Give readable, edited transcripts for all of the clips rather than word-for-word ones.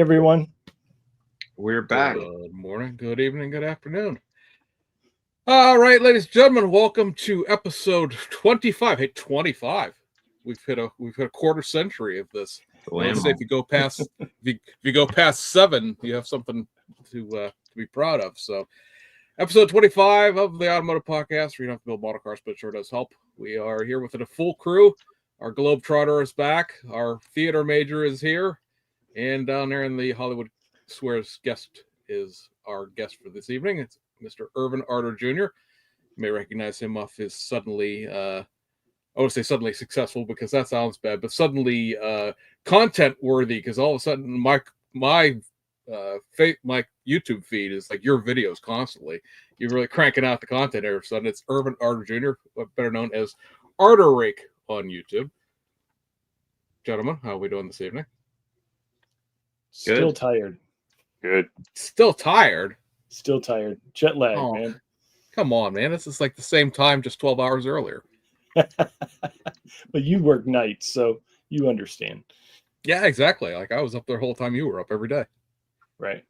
everyone. We're back. Good morning, good evening, good afternoon. All right, ladies and gentlemen, welcome to episode 25. Hey, 25. We've hit a quarter century of this. Let's say if you go past if you go past 7, you have something to be proud of. So, episode 25 of the Automotive Podcast. We don't have to build model cars, but it sure does help. We are here with a full crew. Our Globetrotter is back. Our theater major is here, and down there in the Hollywood Squares guest is our guest for this evening. It's Mr. Irvin Arter Jr. You may recognize him off his suddenly, I would say suddenly successful because that sounds bad, but suddenly content worthy because all of a sudden my YouTube feed is like your videos constantly. You're really cranking out the content every sudden. It's Irvin Arter Jr., better known as Rake on YouTube. Gentlemen, how are we doing this evening? Still tired. Good. Still tired. Still tired. Jet lag, man. Come on, man. This is like the same time, just 12 hours earlier. But you work nights, so you understand. Yeah, exactly. Like I was up there the whole time you were up every day. Right.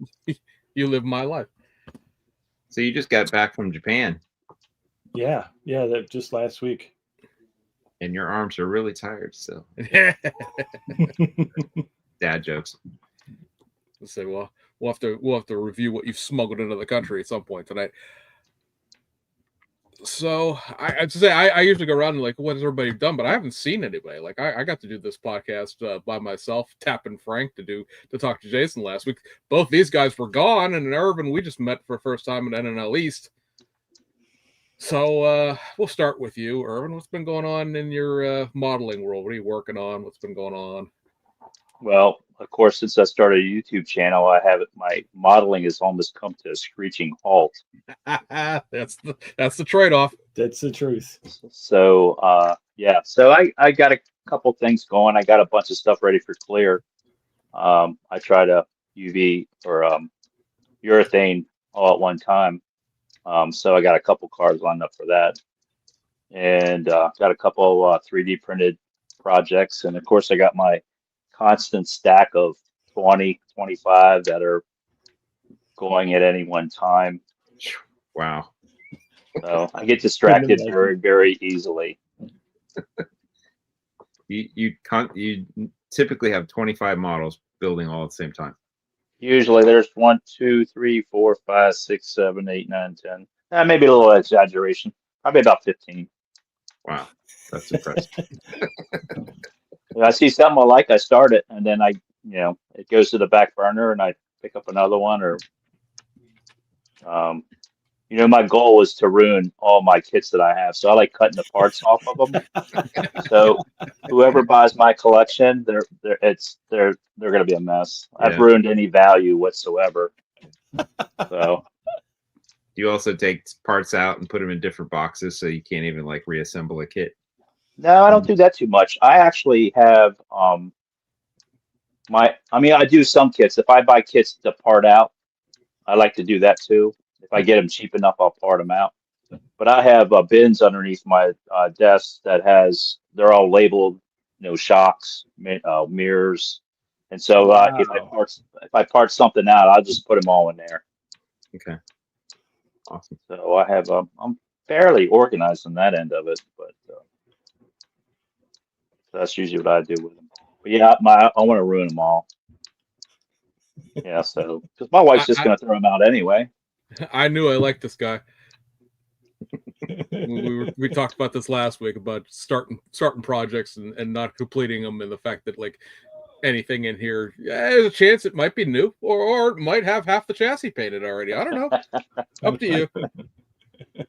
You live my life. So you just got back from Japan. Yeah, that just last week. And your arms are really tired still. Dad jokes. Let's say, well, we'll have to review what you've smuggled into the country at some point tonight. So I usually go around and like, what has everybody done? But I haven't seen anybody. Like I got to do this podcast by myself, tapping Frank to talk to Jason last week. Both these guys were gone, and Irvin, we just met for the first time at NNL East. So we'll start with you, Irvin. What's been going on in your modeling world? What are you working on? What's been going on? Well, of course, since I started a YouTube channel, my modeling has almost come to a screeching halt. That's the trade-off. That's the truth. So I got a couple things going. I got a bunch of stuff ready for clear. I tried a UV or urethane all at one time. So I got a couple cars lined up for that, and got a couple 3D printed projects, and of course I got my constant stack of 20, 25 that are going at any one time. Wow. So I get distracted very, very easily. You typically have 25 models building all at the same time. Usually there's 1, 2, 3, 4, 5, 6, 7, 8, 9, 10. Maybe a little exaggeration. Probably about 15. Wow. That's impressive. I see something I like, I start it, and then it goes to the back burner, and I pick up another one. Or, my goal is to ruin all my kits that I have, so I like cutting the parts off of them. So whoever buys my collection, they're going to be a mess. Yeah. I've ruined any value whatsoever. So. You also take parts out and put them in different boxes, so you can't even like reassemble a kit. No, I don't do that too much. I actually have I do some kits. If I buy kits to part out, I like to do that too. If I get them cheap enough, I'll part them out. But I have bins underneath my desk they're all labeled, shocks, mirrors, and so wow. if I part something out, I'll just put them all in there. Okay. Awesome. So I have I'm fairly organized on that end of it, but. That's usually what I do with them. But yeah, I want to ruin them all. Yeah, so because my wife's just going to throw them out anyway. I knew I liked this guy. we talked about this last week about starting projects and not completing them, and the fact that like anything in here, there's a chance it might be new or it might have half the chassis painted already. I don't know. Up to you.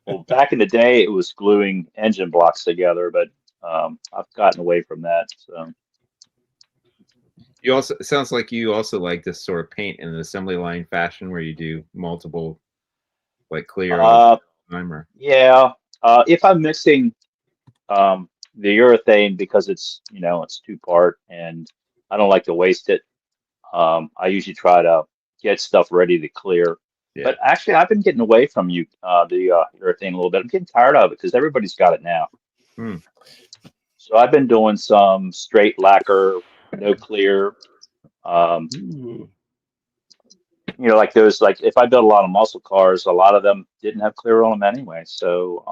Well, back in the day, it was gluing engine blocks together, but I've gotten away from that. So it sounds like you also like this sort of paint in an assembly line fashion where you do multiple like clear timer. Yeah. If I'm mixing the urethane because it's it's 2-part and I don't like to waste it, I usually try to get stuff ready to clear. Yeah. But actually I've been getting away from the urethane a little bit. I'm getting tired of it because everybody's got it now. So I've been doing some straight lacquer, no clear. you know, like those, like if I built a lot of muscle cars, a lot of them didn't have clear on them anyway. So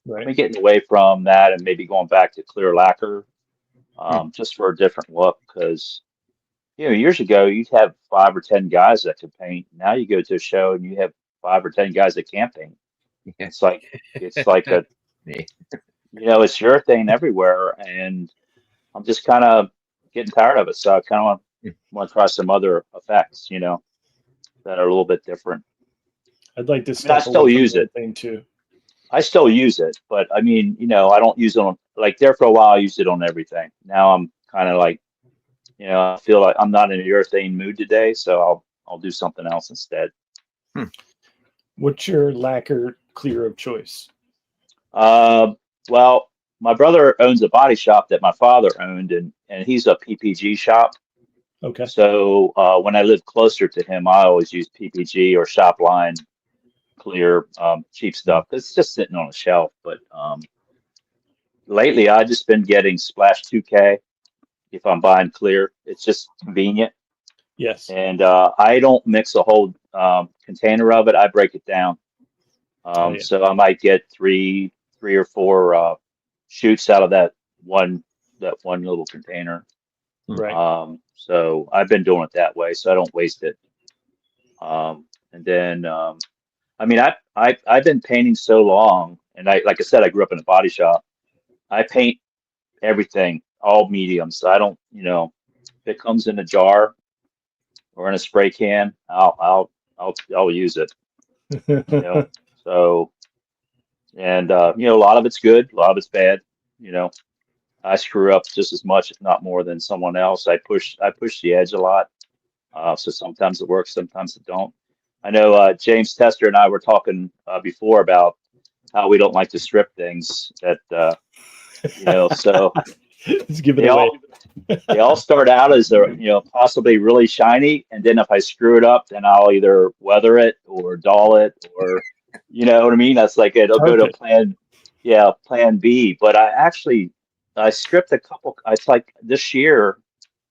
Right. I'm getting away from that and maybe going back to clear lacquer, just for a different look. Because you know, years ago you'd have 5 or 10 guys that could paint. Now you go to a show and you have 5 or 10 guys that can't paint. Yeah. It's like a, Me. you know, it's urethane everywhere, and I'm just kind of getting tired of it. So I kind of want to try some other effects, you know, that are a little bit different. I'd like to I step still away from use it. thing too. I still use it, but I mean, you know, I don't use it on, like there for a while I used it on everything. Now I'm kind of like, you know, I feel like I'm not in a urethane mood today, so I'll do something else instead. What's your lacquer clear of choice? Well, my brother owns a body shop that my father owned, and he's a PPG shop. Okay. So when I lived closer to him, I always used PPG or shop line clear, cheap stuff. It's just sitting on a shelf. But lately, I've just been getting Splash 2K if I'm buying clear. It's just convenient. Yes. And I don't mix a whole container of it. I break it down. Yeah. So I might get three or four shoots out of that one little container. Right. So I've been doing it that way, so I don't waste it. And then I mean, I've been painting so long, and like I said, I grew up in a body shop. I paint everything, all mediums. I don't, you know, if it comes in a jar or in a spray can, I'll use it. You know, so and you know, a lot of it's good, a lot of it's bad. You know, I screw up just as much, if not more, than someone else. I push the edge a lot. So sometimes it works, sometimes it don't. I know James Tester and I were talking before about how we don't like to strip things. That you know, so Let's give it they away. they all start out as you know, possibly really shiny, and then if I screw it up, then I'll either weather it or dull it, or you know what I mean. That's like it'll go to plan B. But I stripped a couple. It's like this year,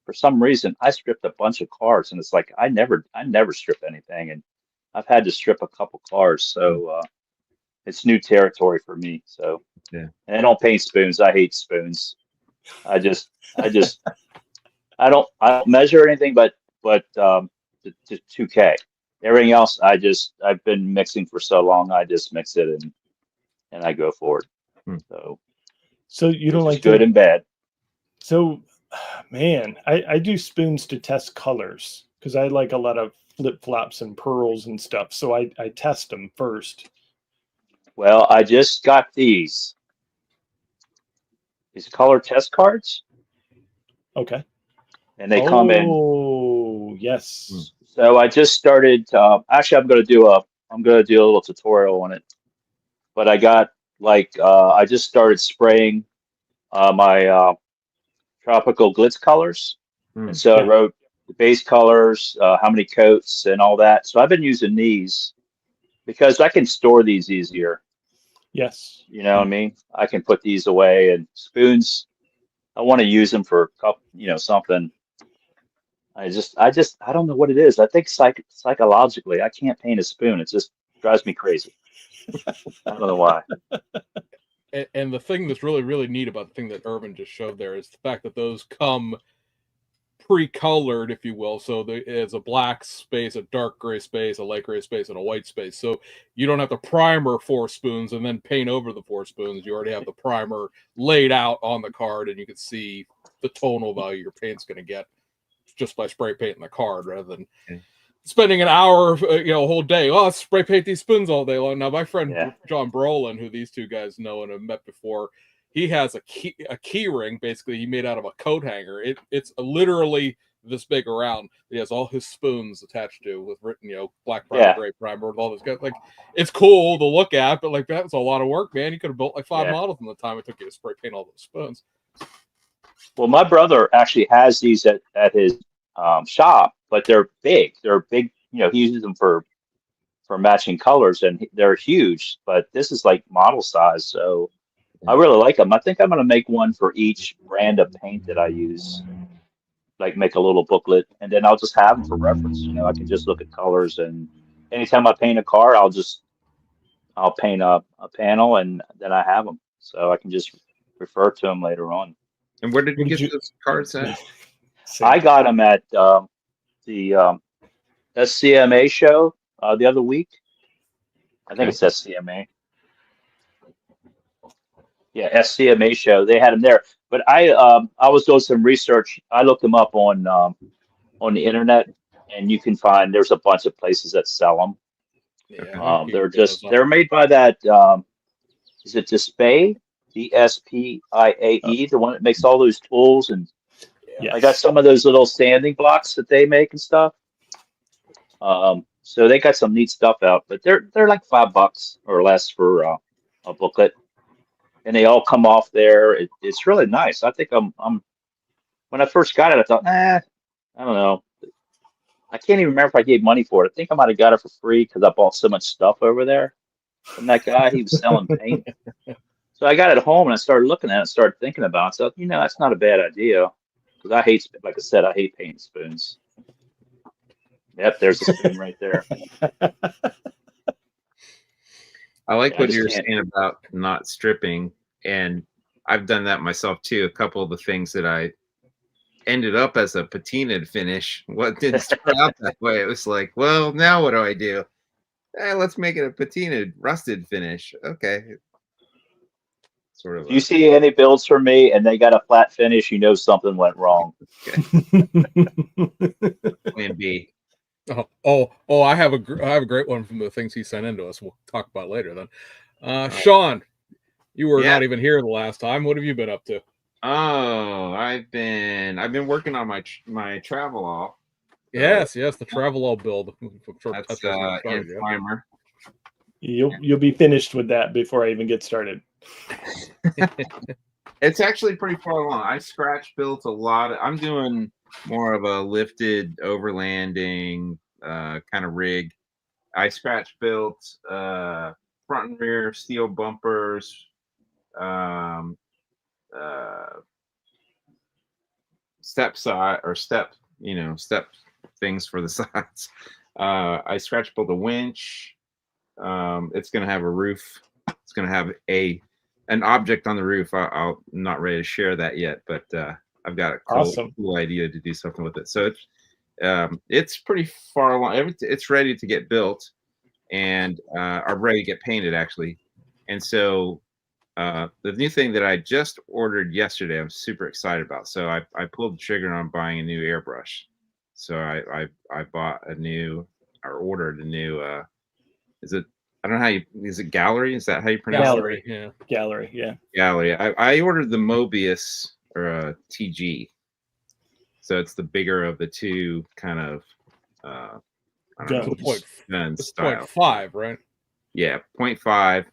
for some reason, I stripped a bunch of cars, and it's like I never strip anything, and I've had to strip a couple cars, so it's new territory for me. So Yeah. and I don't paint spoons. I hate spoons. I don't measure anything but to 2K. Everything else I've been mixing for so long. I just mix it and I go for it. So you don't which is like good and bad. So, man, I do spoons to test colors because I like a lot of flip flops and pearls and stuff. So I test them first. Well, I just got these color test cards. Okay. And they come in. Oh, yes. So I just started. Actually, I'm going to do a little tutorial on it. But I got I just started spraying my tropical glitz colors, and so I wrote the base colors, how many coats, and all that. So I've been using these because I can store these easier. Yes. You know what I mean? I can put these away, and spoons, I want to use them for something. I don't know what it is. I think psychologically, I can't paint a spoon. It just drives me crazy. I don't know why. And the thing that's really, really neat about the thing that Irvin just showed there is the fact that those come pre-colored, if you will. So there's a black space, a dark gray space, a light gray space, and a white space. So you don't have to primer 4 spoons and then paint over the 4 spoons. You already have the primer laid out on the card, and you can see the tonal value your paint's going to get just by spray painting the card rather than spending an hour, a whole day. Oh, let's spray paint these spoons all day long. Now, my friend John Brolin, who these two guys know and have met before, he has a key ring, basically, he made out of a coat hanger. It's literally this big around. He has all his spoons attached to with written, black primer, gray primer, with all this guys. Like, it's cool to look at, but like that's a lot of work, man. You could have built like 5 models in the time it took you to spray paint all those spoons. Well, my brother actually has these at his shop, but they're big. They're big. He uses them for matching colors, and they're huge. But this is like model size, so I really like them. I think I'm going to make one for each brand of paint that I use. like make a little booklet, and then I'll just have them for reference. You know, I can just look at colors, and anytime I paint a car, I'll paint a panel, and then I have them, so I can just refer to them later on. And where did you What did get you- those cards at? I got them at the SCMA show the other week. I think it's SCMA. Yeah, SCMA show. They had them there, but I was doing some research. I looked them up on the internet, and you can find there's a bunch of places that sell them. Yeah, They're made by that. Is it Display? DSPIAE, the one that makes all those tools, and Yes. I got some of those little sanding blocks that they make and stuff. So they got some neat stuff out, but they're like $5 or less for a booklet, and they all come off there. It's really nice. I think I'm when I first got it, I thought, I don't know. I can't even remember if I gave money for it. I think I might have got it for free because I bought so much stuff over there from that guy. He was selling paint. So I got it home and I started looking at it and started thinking about it. So, that's not a bad idea because like I said, I hate painting spoons. Yep, there's a spoon right there. I like Yeah, I what just you're can't- saying about not stripping, and I've done that myself too. A couple of the things that I ended up as a patinaed finish, what didn't start out that way. It was like, well, now what do I do? Let's make it a patinaed rusted finish. Okay. Sort of. If you see any builds from me and they got a flat finish, you know something went wrong. Plan B. I have a great one from the things he sent in to us. We'll talk about later then. Sean, you were not even here the last time. What have you been up to? Oh, I've been working on my travel all. Yes, the travel all build. That's in primer. You'll be finished with that before I even get started. It's actually pretty far along. I scratch built a lot. I'm doing more of a lifted overlanding kind of rig. I scratch built front and rear steel bumpers, step side or step things for the sides. I scratch built a winch. It's going to have a roof. It's going to have an object on the roof. I'm not ready to share that yet, but I've got a cool idea to do something with it. So it's pretty far along. It's ready to get built and are ready to get painted actually. And so the new thing that I just ordered yesterday, I'm super excited about. So I pulled the trigger on buying a new airbrush. So I ordered a new. I don't know is it Gallery? Is that how you pronounce Gallery? it? Yeah. Gallery. Yeah. Gallery. I ordered the Mobius or TG. So it's the bigger of the two kind of gun style. 0.5, right? Yeah, 0.5.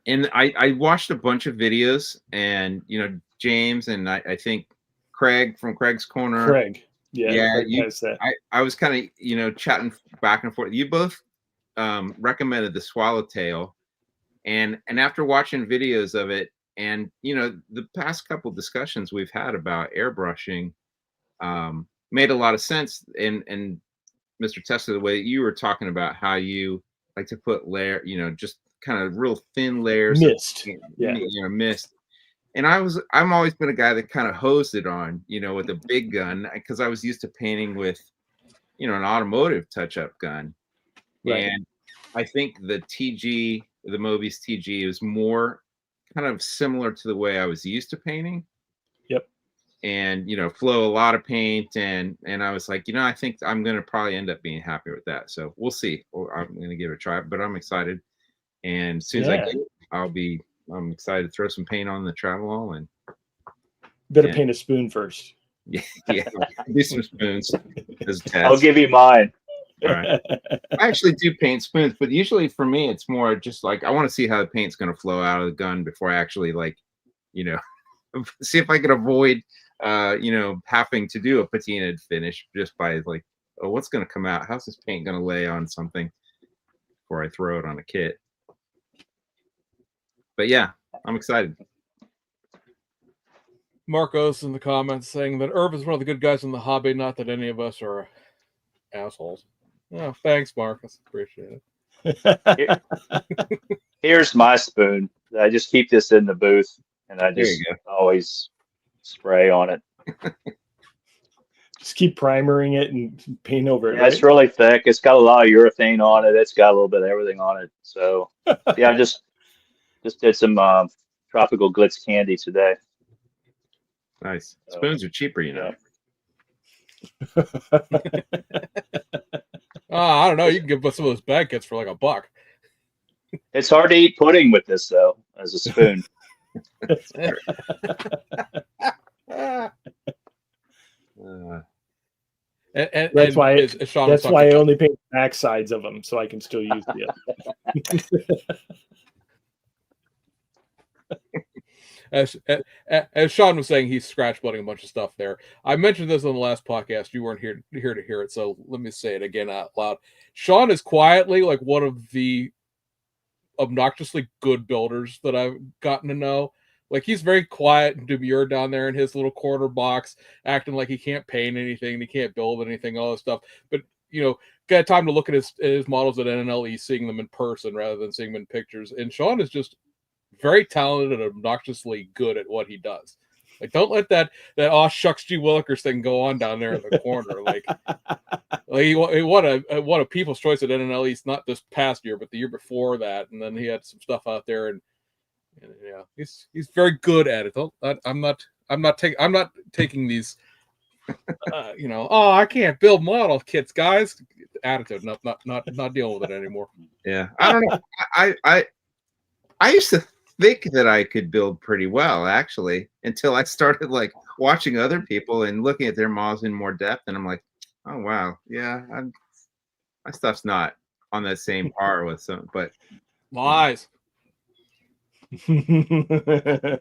And I watched a bunch of videos, and James and I think Craig from Craig's Corner. Craig. Yeah. I was kind of chatting back and forth. You both recommended the Swallowtail, and after watching videos of it, and the past couple discussions we've had about airbrushing made a lot of sense. And Mr. Tesla, the way you were talking about how you like to put just kind of real thin layers mist, mist. And I'm always been a guy that kind of hosed it on, with a big gun because I was used to painting with, an automotive touch-up gun. Right. And I think the Mobius TG is more kind of similar to the way I was used to painting. Yep. And flow a lot of paint, and I was like, I think I'm gonna probably end up being happy with that. So we'll see. I'm gonna give it a try, but I'm excited. And as soon as I get it, I'm excited to throw some paint on the travel all and better paint a spoon first. Yeah, do some spoons as a test. I'll give you mine. All right. I actually do paint spoons, but usually for me, it's more just like I want to see how the paint's going to flow out of the gun before I actually see if I can avoid, having to do a patinaed finish just by like, oh, what's going to come out? How's this paint going to lay on something before I throw it on a kit? But yeah, I'm excited. Marcos in the comments saying that Irvin's one of the good guys in the hobby, not that any of us are assholes. Oh, thanks, Marcus. Appreciate it. Here's my spoon. I just keep this in the booth, and I There just you go. always spray on it. Just keep primering it and paint over it. Yeah, it's really thick. It's got a lot of urethane on it. It's got a little bit of everything on it. So yeah, I just did some tropical glitz candy today. Nice. So, Spoons are cheaper, you know. I don't know. You can give us some of those bag kits for like $1. It's hard to eat pudding with this though, as a spoon. And that's why. as Sean That's was why I talking only paint the back sides of them, so I can still use the as Sean was saying, he's scratch budding a bunch of stuff there. I mentioned this on the last podcast. You weren't here to hear it, so let me say it again out loud. Sean is quietly like one of the obnoxiously good builders that I've gotten to know. Like, he's very quiet and demure down there in his little corner box, acting like he can't paint anything, he can't build anything, all this stuff. But got time to look at his models at NNLE, seeing them in person rather than seeing them in pictures. And Sean is just very talented and obnoxiously good at what he does. Like, don't let that "oh shucks, gee willikers" thing go on down there in the corner. Like he won a People's Choice at NNLE, not this past year, but the year before that. And then he had some stuff out there, and yeah, he's very good at it. I'm not taking these. Oh, I can't build model kits, guys. Attitude, not dealing with it anymore. Yeah, I don't know. I used to think that I could build pretty well, actually, until I started like watching other people and looking at their models in more depth, and I'm like, oh wow, yeah, my stuff's not on that same par with some, but lies. I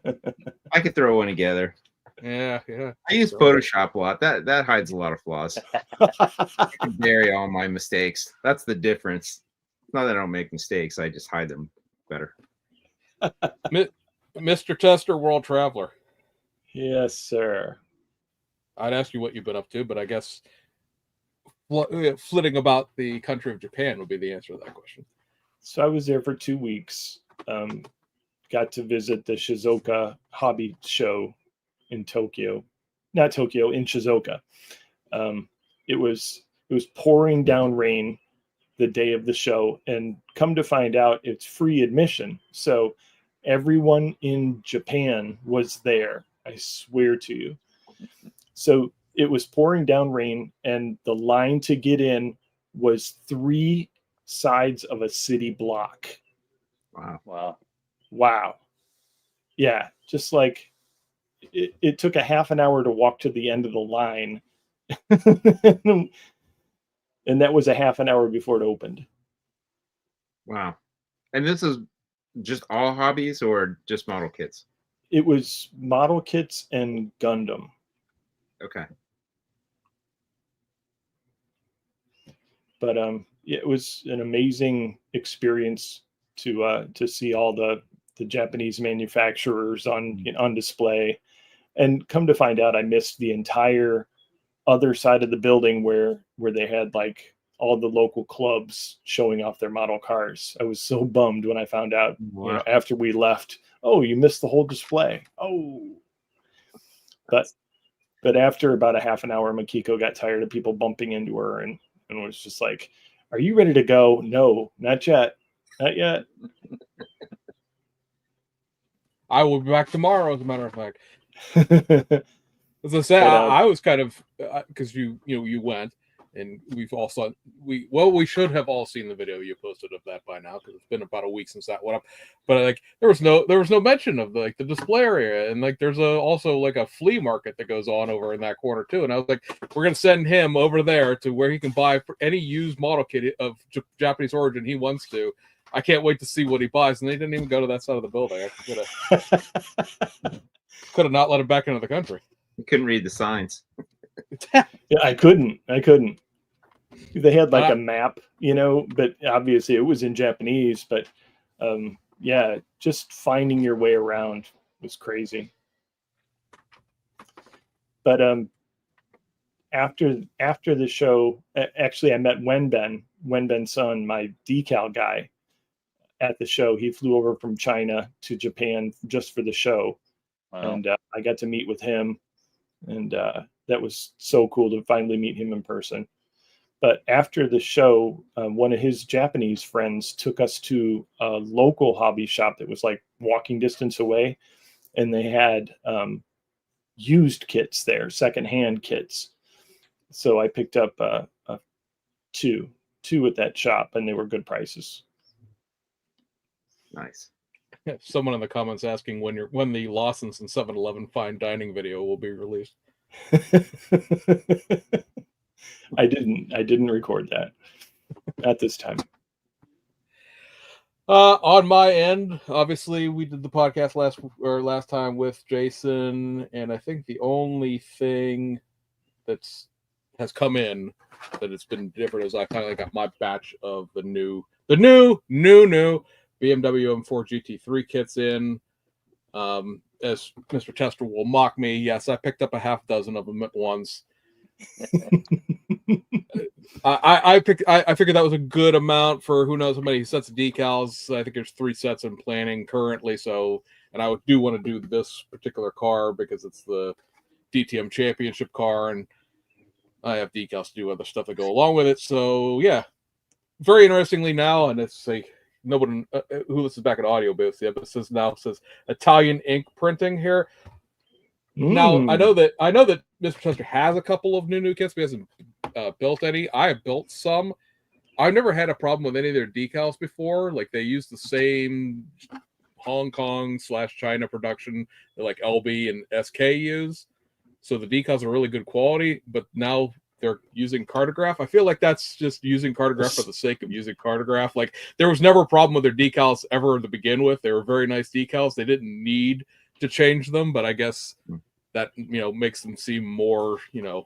could throw one together. Yeah. I use Photoshop a lot. That hides a lot of flaws. I can bury all my mistakes. That's the difference. It's not that I don't make mistakes. I just hide them better. Mr. Tester, World Traveler. Yes, sir. I'd ask you what you've been up to, but I guess flitting about the country of Japan would be the answer to that question. So I was there for 2 weeks. Got to visit the Shizuoka Hobby Show in Tokyo. Not Tokyo, in Shizuoka. It was pouring down rain the day of the show, and come to find out, it's free admission. So everyone in Japan was there. I swear to you. So it was pouring down rain, and the line to get in was 3 sides of a city block. Wow. Yeah, just like it took a half an hour to walk to the end of the line. And that was a half an hour before it opened. Wow. And this is just all hobbies or just model kits? It was model kits and Gundam. Okay. But it was an amazing experience to see all the Japanese manufacturers on display. And come to find out, I missed the entire other side of the building where they had like all the local clubs showing off their model cars. I was so bummed when I found out, Wow. after we left, oh, you missed the whole display. Oh, but after about a half an hour, Makiko got tired of people bumping into her and was just like, are you ready to go? No, not yet. Not yet. I will be back tomorrow, as a matter of fact. As I said, I was kind of, because you went, and we should have all seen the video you posted of that by now, because it's been about a week since that went up. But like, there was no mention of the display area, and like there's also like a flea market that goes on over in that corner too. And I was like, we're gonna send him over there to where he can buy any used model kit of Japanese origin he wants to. I can't wait to see what he buys. And they didn't even go to that side of the building. I could have not let him back into the country. You couldn't read the signs. Yeah, I couldn't. They had like a map, but obviously it was in Japanese. But yeah, just finding your way around was crazy. But after the show, actually, I met Wenben's son, my decal guy, at the show. He flew over from China to Japan just for the show. Wow. And I got to meet with him, and that was so cool to finally meet him in person. But after the show, one of his Japanese friends took us to a local hobby shop that was like walking distance away, and they had used kits there, secondhand kits. So I picked up two at that shop, and they were good prices. Nice. Someone in the comments asking when the Lawson's and 7-Eleven fine dining video will be released. I didn't record that at this time. On my end, obviously, we did the podcast last time with Jason, and I think the only thing has come in that it's been different is I finally got my batch of the new BMW M4 GT3 kits in. As Mr. Tester will mock me, yes, I picked up a half dozen of them at once. I figured that was a good amount for who knows how many sets of decals. I think there's 3 sets I'm planning currently. So, and I do want to do this particular car because it's the DTM championship car, and I have decals to do other stuff that go along with it. So yeah, very interestingly now, and it's like nobody who listens back at audio booth, yeah, but it says Italian ink printing here. Now I know that Mr. Chester has a couple of new kits, but he hasn't built any. I have built some. I've never had a problem with any of their decals before. Like they use the same Hong Kong / China production that like LB and SK use. So the decals are really good quality, but now they're using Cartograph. I feel like that's just using Cartograph for the sake of using Cartograph. Like there was never a problem with their decals ever to begin with. They were very nice decals. They didn't need to change them, but I guess that, makes them seem more, I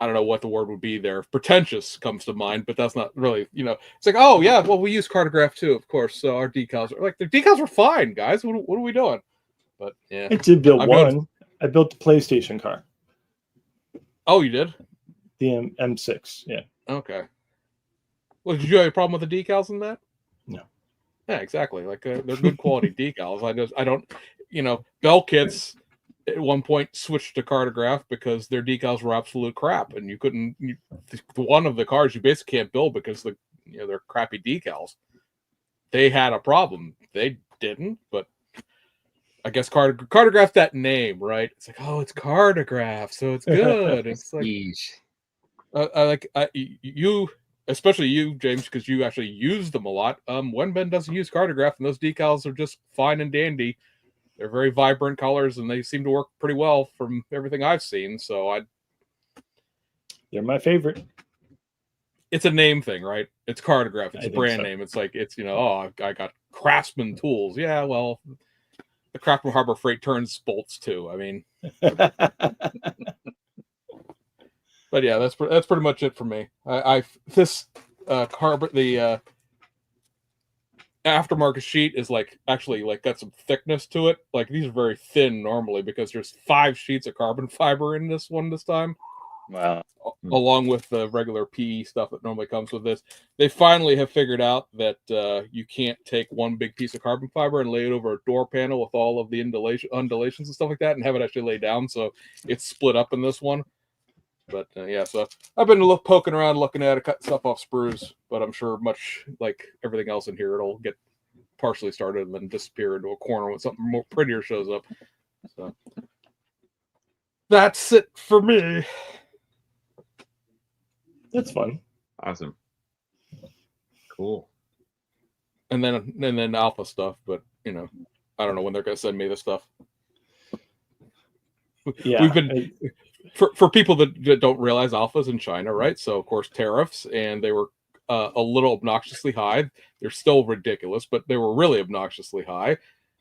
don't know what the word would be there. Pretentious comes to mind, but that's not really, it's like, oh yeah, well, we use Cartograph too, of course. So our decals are like, the decals are fine, guys. What are we doing? But yeah. I did build one. I built the PlayStation car. Oh, you did? The M6, yeah. Okay. Well, did you have a problem with the decals in that? No. Yeah, exactly. Like they're good quality decals. I don't, Bell kits at one point switched to Cartograph because their decals were absolute crap, and you couldn't. One of the cars you basically can't build because they're crappy decals. They had a problem. They didn't, but I guess Cartograph that name, right? It's like, oh, it's Cartograph, so it's good. It's like, you, especially you, James, because you actually use them a lot. Wenben doesn't use Cartograph, and those decals are just fine and dandy. They're very vibrant colors, and they seem to work pretty well from everything I've seen. So they're my favorite. It's a name thing, right? It's Cartograph. It's a brand name. It's like I got Craftsman tools. Yeah, well, the Craftsman Harbor Freight turns bolts too. I mean, but yeah, that's pretty much it for me. The aftermarket sheet is actually got some thickness to it. Like these are very thin normally because there's 5 sheets of carbon fiber in this one this time. Wow. Along with the regular PE stuff that normally comes with this. They finally have figured out that you can't take one big piece of carbon fiber and lay it over a door panel with all of the undulations and stuff like that and have it actually lay down. So it's split up in this one. But yeah, so I've been poking around looking at it, cutting stuff off sprues, but I'm sure much like everything else in here, it'll get partially started and then disappear into a corner when something more prettier shows up. So that's it for me. That's fun. Awesome. Cool. And then alpha stuff, but I don't know when they're going to send me the stuff. Yeah, we've been for people that don't realize alpha's in China, right? So of course tariffs, and they were a little obnoxiously high. They're still ridiculous, but they were really obnoxiously high,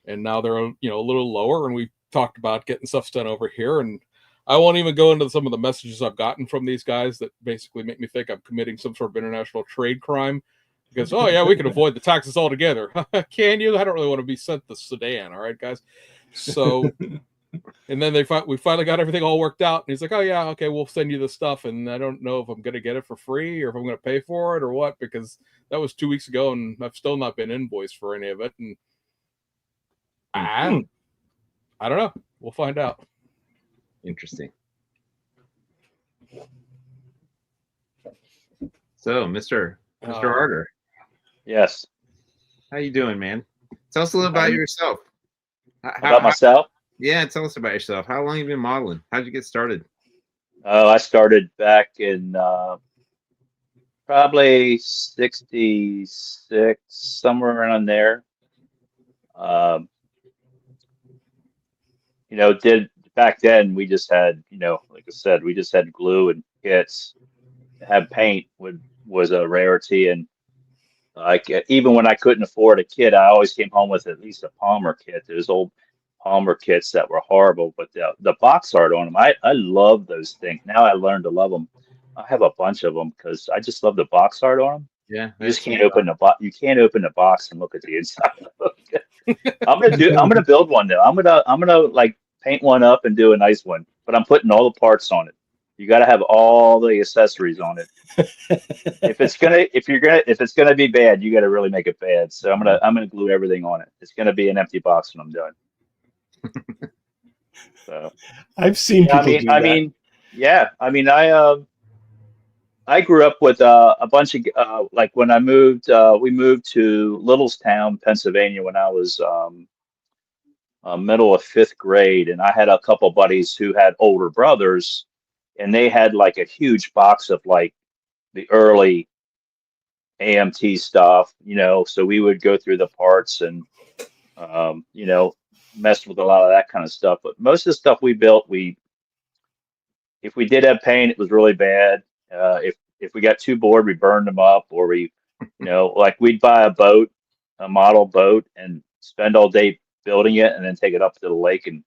and now they're a little lower. And we talked about getting stuff done over here, and I won't even go into some of the messages I've gotten from these guys that basically make me think I'm committing some sort of international trade crime. Because, oh yeah, we can avoid the taxes altogether. Can you? I don't really want to be sent to Sudan, all right, guys? So And then we finally got everything all worked out. And he's like, "Oh yeah, okay, we'll send you the stuff." And I don't know if I'm gonna get it for free or if I'm gonna pay for it or what, because that was 2 weeks ago, and I've still not been invoiced for any of it. And I don't know. We'll find out. Interesting. So, Mr. Arter, Yes. how you doing, man? Tell us a little about yourself. About myself? Yeah, tell us about yourself. How long have you been modeling? How'd you get started? Oh, I started back in probably 66, somewhere around there. Um, did back then we just had, like I said, we just had glue and kits. Have paint was a rarity, and even when I couldn't afford a kit, I always came home with at least a Palmer kit. Those old Palmer kits that were horrible, but the box art on them, I love those things. Now I learned to love them. I have a bunch of them because I just love the box art on them. Yeah, You just can't open the box. You can't open the box and look at the inside. I'm gonna build one though. I'm gonna like paint one up and do a nice one. But I'm putting all the parts on it. You got to have all the accessories on it. If it's gonna be bad, you got to really make it bad. So I'm gonna glue everything on it. It's gonna be an empty box when I'm done. So I've seen people do that. I grew up with a bunch of like when we moved to Littlestown, Pennsylvania when I was middle of 5th grade, and I had a couple buddies who had older brothers, and they had like a huge box of like the early AMT stuff, so we would go through the parts and mess with a lot of that kind of stuff. But most of the stuff we built, if we did have paint, it was really bad. If we got too bored, we burned them up, or we, like we'd buy a model boat, and spend all day building it, and then take it up to the lake and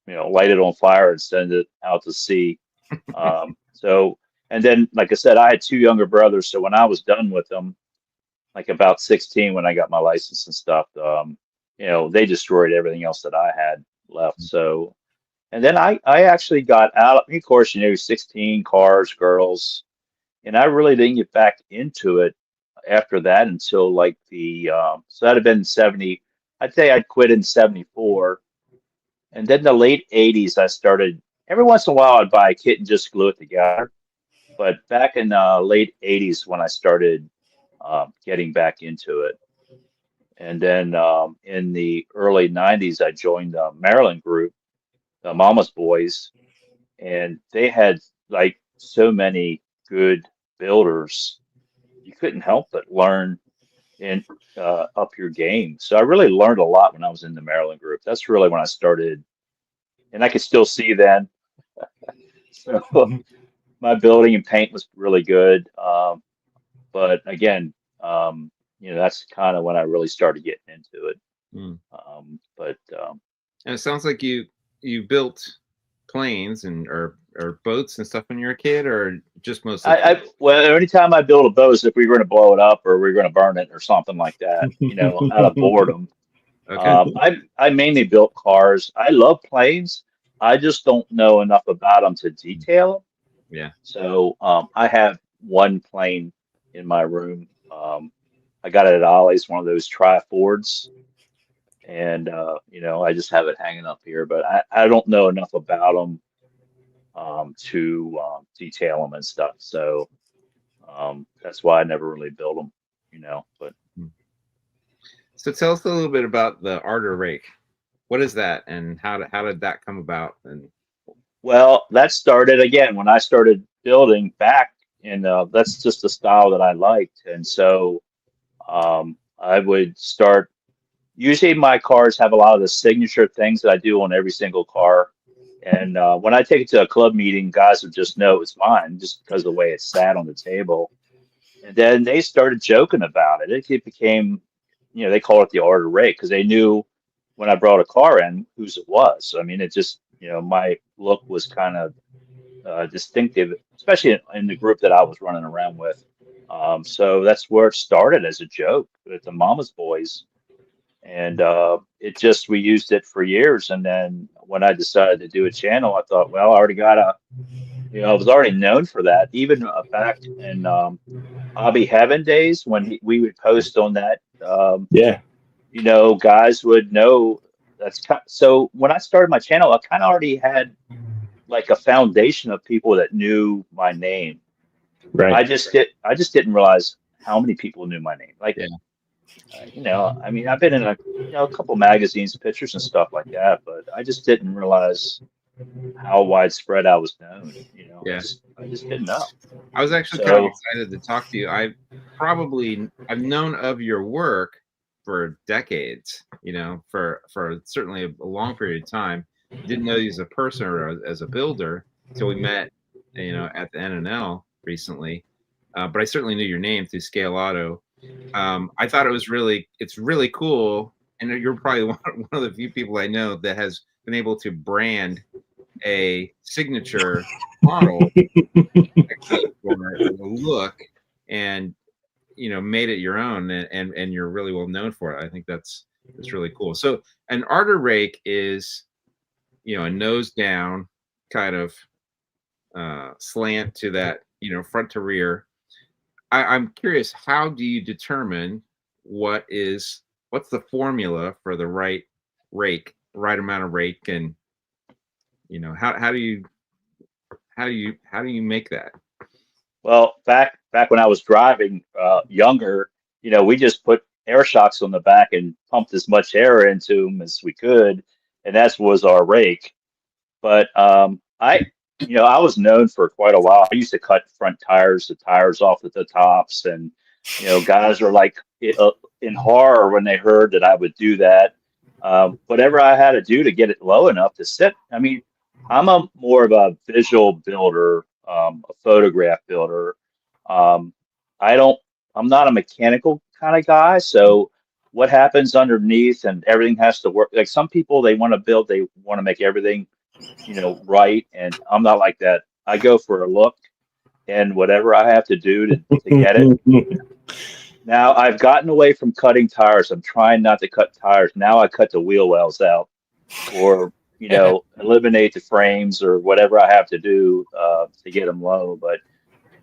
light it on fire and send it out to sea. And then, like I said, I had 2 younger brothers, so when I was done with them, like about 16, when I got my license and stuff, they destroyed everything else that I had left. So. And then I actually got out. Of course, 16, cars, girls, and I really didn't get back into it after that until like so that'd have been 70. I'd say I'd quit in 74, and then the late 80s I started. Every once in a while I'd buy a kit and just glue it together. But back in late 80s when I started getting back into it, and then in the early 90s I joined the Maryland group, the Mama's Boys, and they had like so many good builders. You couldn't help but learn and up your game. So I really learned a lot when I was in the Maryland group. That's really when I started, and I could still see then. So my building and paint was really good. But again, that's kind of when I really started getting into it. Mm. And it sounds like you built planes or boats and stuff when you were a kid, or just mostly? Well, anytime I build a boat, is if we were going to blow it up or we are going to burn it or something like that, out of boredom. Okay. I mainly built cars. I love planes. I just don't know enough about them to detail them. Yeah. So I have one plane in my room. I got it at Ollie's, one of those tri-Fords. And, I just have it hanging up here, but I don't know enough about them to detail them and stuff. So that's why I never really built them, but. So tell us a little bit about the Arter Rake. What is that, and how did that come about? And well, that started again when I started building back, and that's just the style that I liked. And so I would start. Usually, my cars have a lot of the signature things that I do on every single car. And when I take it to a club meeting, guys would just know it's mine just because of the way it sat on the table. And then they started joking about it. It became, they call it the Arter Rake because they knew when I brought a car in whose it was. I mean, it just, my look was kind of distinctive, especially in the group that I was running around with. So that's where it started as a joke with the Mama's Boys. And we used it for years. And then when I decided to do a channel, I thought, well, I already got I was already known for that. Even back in Hobby Heaven days when we would post on that, Yeah. guys would know so when I started my channel, I kind of already had like a foundation of people that knew my name. Right. I just didn't realize how many people knew my name. Like, Yeah. I mean, I've been in a couple magazines, pictures and stuff like that, but I just didn't realize how widespread I was known. Yeah. I just didn't know. I was actually kind of excited to talk to you. I've known of your work for decades, for certainly a long period of time. Didn't know you as a person or as a builder until we met, at the NNL recently. But I certainly knew your name through Scale Auto. I thought it's really cool. And you're probably one of the few people I know that has been able to brand a signature model or a look and made it your own, and you're really well known for it. I think that's really cool. So an Arter Rake is a nose down kind of slant to that front to rear. I'm curious, how do you determine what's the formula for the right rake, right amount of rake, and how do you make that? Well, back when I was driving younger, we just put air shocks on the back and pumped as much air into them as we could, and that was our rake. But I was known for quite a while. I used to cut the tires off at the tops, and guys were like in horror when they heard that I would do that. Whatever I had to do to get it low enough to sit. I mean, I'm more of a visual builder, a photograph builder. I'm not a mechanical kind of guy. So what happens underneath and everything has to work. Like some people, they want to make everything, right. And I'm not like that. I go for a look and whatever I have to do to get it. Now I've gotten away from cutting tires. I'm trying not to cut tires. Now I cut the wheel wells out or eliminate the frames or whatever I have to do to get them low. But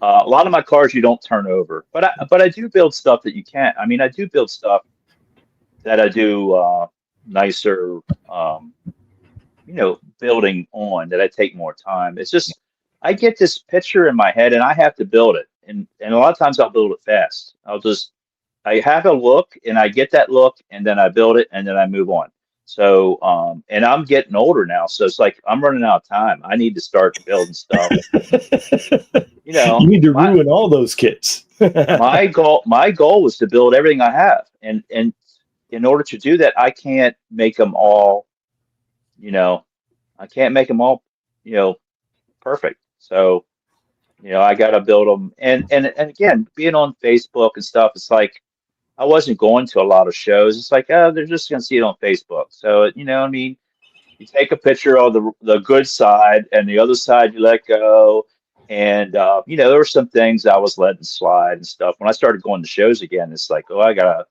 a lot of my cars you don't turn over. But I do build stuff that you can't. I mean, I do build stuff that I do nicer, building on that I take more time. It's just I get this picture in my head and I have to build it. And a lot of times I'll build it fast. I have a look and I get that look and then I build it and then I move on. So, and I'm getting older now, so it's like I'm running out of time. I need to start building stuff. You need to ruin all those kits. my goal was to build everything I have, and in order to do that, I can't make them all. I can't make them all, perfect. So, I got to build them, and again, being on Facebook and stuff, it's like. I wasn't going to a lot of shows. It's like, oh, they're just going to see it on Facebook. So, I mean, you take a picture of the good side and the other side you let go. And, there were some things I was letting slide and stuff. When I started going to shows again, it's like, oh, I gotta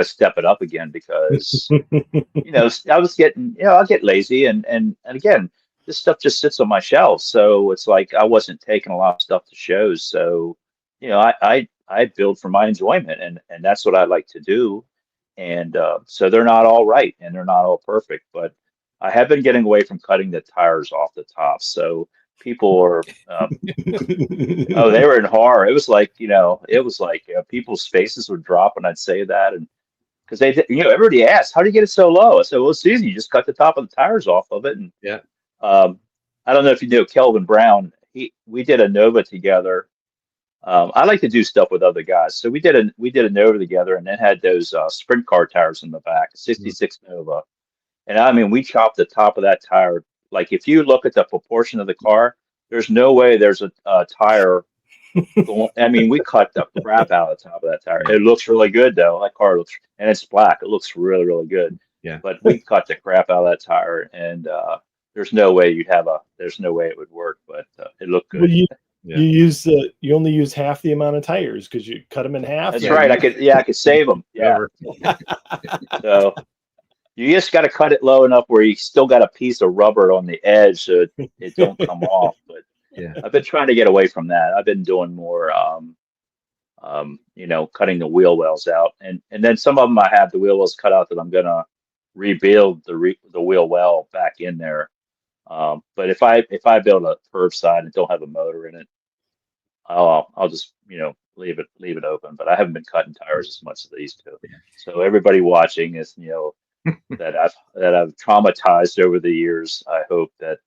step it up again because, I was getting, I'll get lazy. And again, this stuff just sits on my shelf. So it's like I wasn't taking a lot of stuff to shows. So, I build for my enjoyment, and that's what I like to do. And so they're not all right, and they're not all perfect, but I have been getting away from cutting the tires off the top. So people are, they were in horror. It was like, people's faces would drop when I'd say that, and because everybody asked, "How do you get it so low?" I said, "Well, it's easy. You just cut the top of the tires off of it." And yeah, I don't know if you know Kelvin Brown. We did a Nova together. I like to do stuff with other guys. So we did a Nova together and then had those sprint car tires in the back, 66 Nova. And I mean, we chopped the top of that tire. Like if you look at the proportion of the car, there's no way there's a tire going. I mean, we cut the crap out of the top of that tire. It looks really good though. That car looks, and it's black. It looks really, really good. Yeah. But we cut the crap out of that tire and there's no way it would work, but it looked good. Well, Yeah. You only use half the amount of tires because you cut them in half. That's Yeah, right. I could save them. Yeah. Over. So you just got to cut it low enough where you still got a piece of rubber on the edge so it don't come off. But Yeah. I've been trying to get away from that. I've been doing more, cutting the wheel wells out, and then some of them I have the wheel wells cut out that I'm gonna rebuild the wheel well back in there. But if I build a curb side and don't have a motor in it, I'll just leave it open. But I haven't been cutting tires as much as I used to. So everybody watching is that I've traumatized over the years. I hope that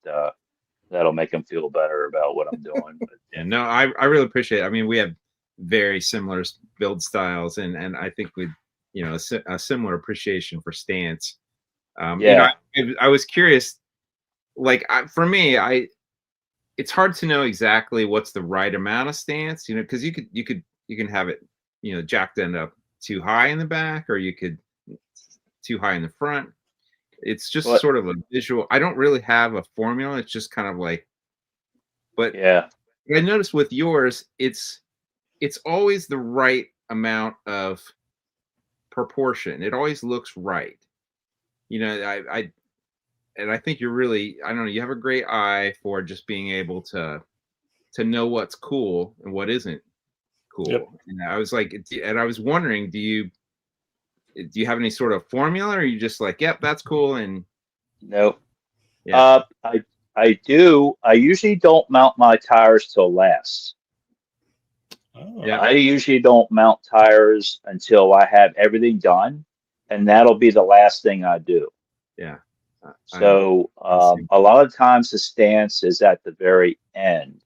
that'll make them feel better about what I'm doing. But, Yeah, no, I really appreciate it. I mean, we have very similar build styles, and I think we, a similar appreciation for stance. I was curious, like for me, it's hard to know exactly what's the right amount of stance, because you can have it, jacked end up too high in the back, or you could too high in the front. It's just sort of a visual. I don't really have a formula. It's just kind of like, but yeah. I noticed with yours, it's always the right amount of proportion. It always looks right. I think you're really, I don't know, you have a great eye for just being able to know what's cool and what isn't cool. Yep. And I was like, and I was wondering, do you have any sort of formula, or are you just like, yep, that's cool? And Nope. yeah. I do. I usually don't mount my tires till last. Oh. Yeah. I usually don't mount tires until I have everything done, and that'll be the last thing I do. Yeah. So a lot of times the stance is at the very end.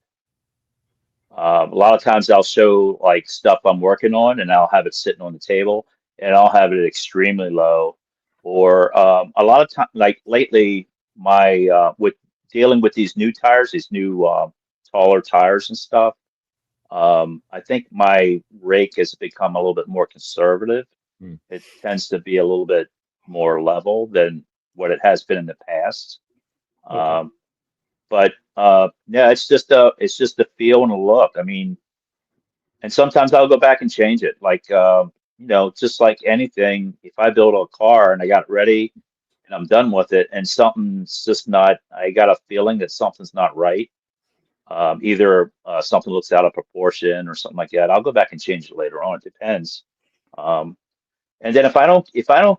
A lot of times I'll show like stuff I'm working on, and I'll have it sitting on the table, and I'll have it extremely low. Or a lot of time, like lately, my with dealing with these new tires, these new taller tires and stuff. I think my rake has become a little bit more conservative. It tends to be a little bit more level than what it has been in the past. Okay. But yeah, it's just the feel and the look. I mean, and sometimes I'll go back and change it. Like just like anything, if I build a car and I got it ready and I'm done with it, and something's just not, I got a feeling that something's not right. Either something looks out of proportion or something like that. I'll go back and change it later on. It depends. And then if I don't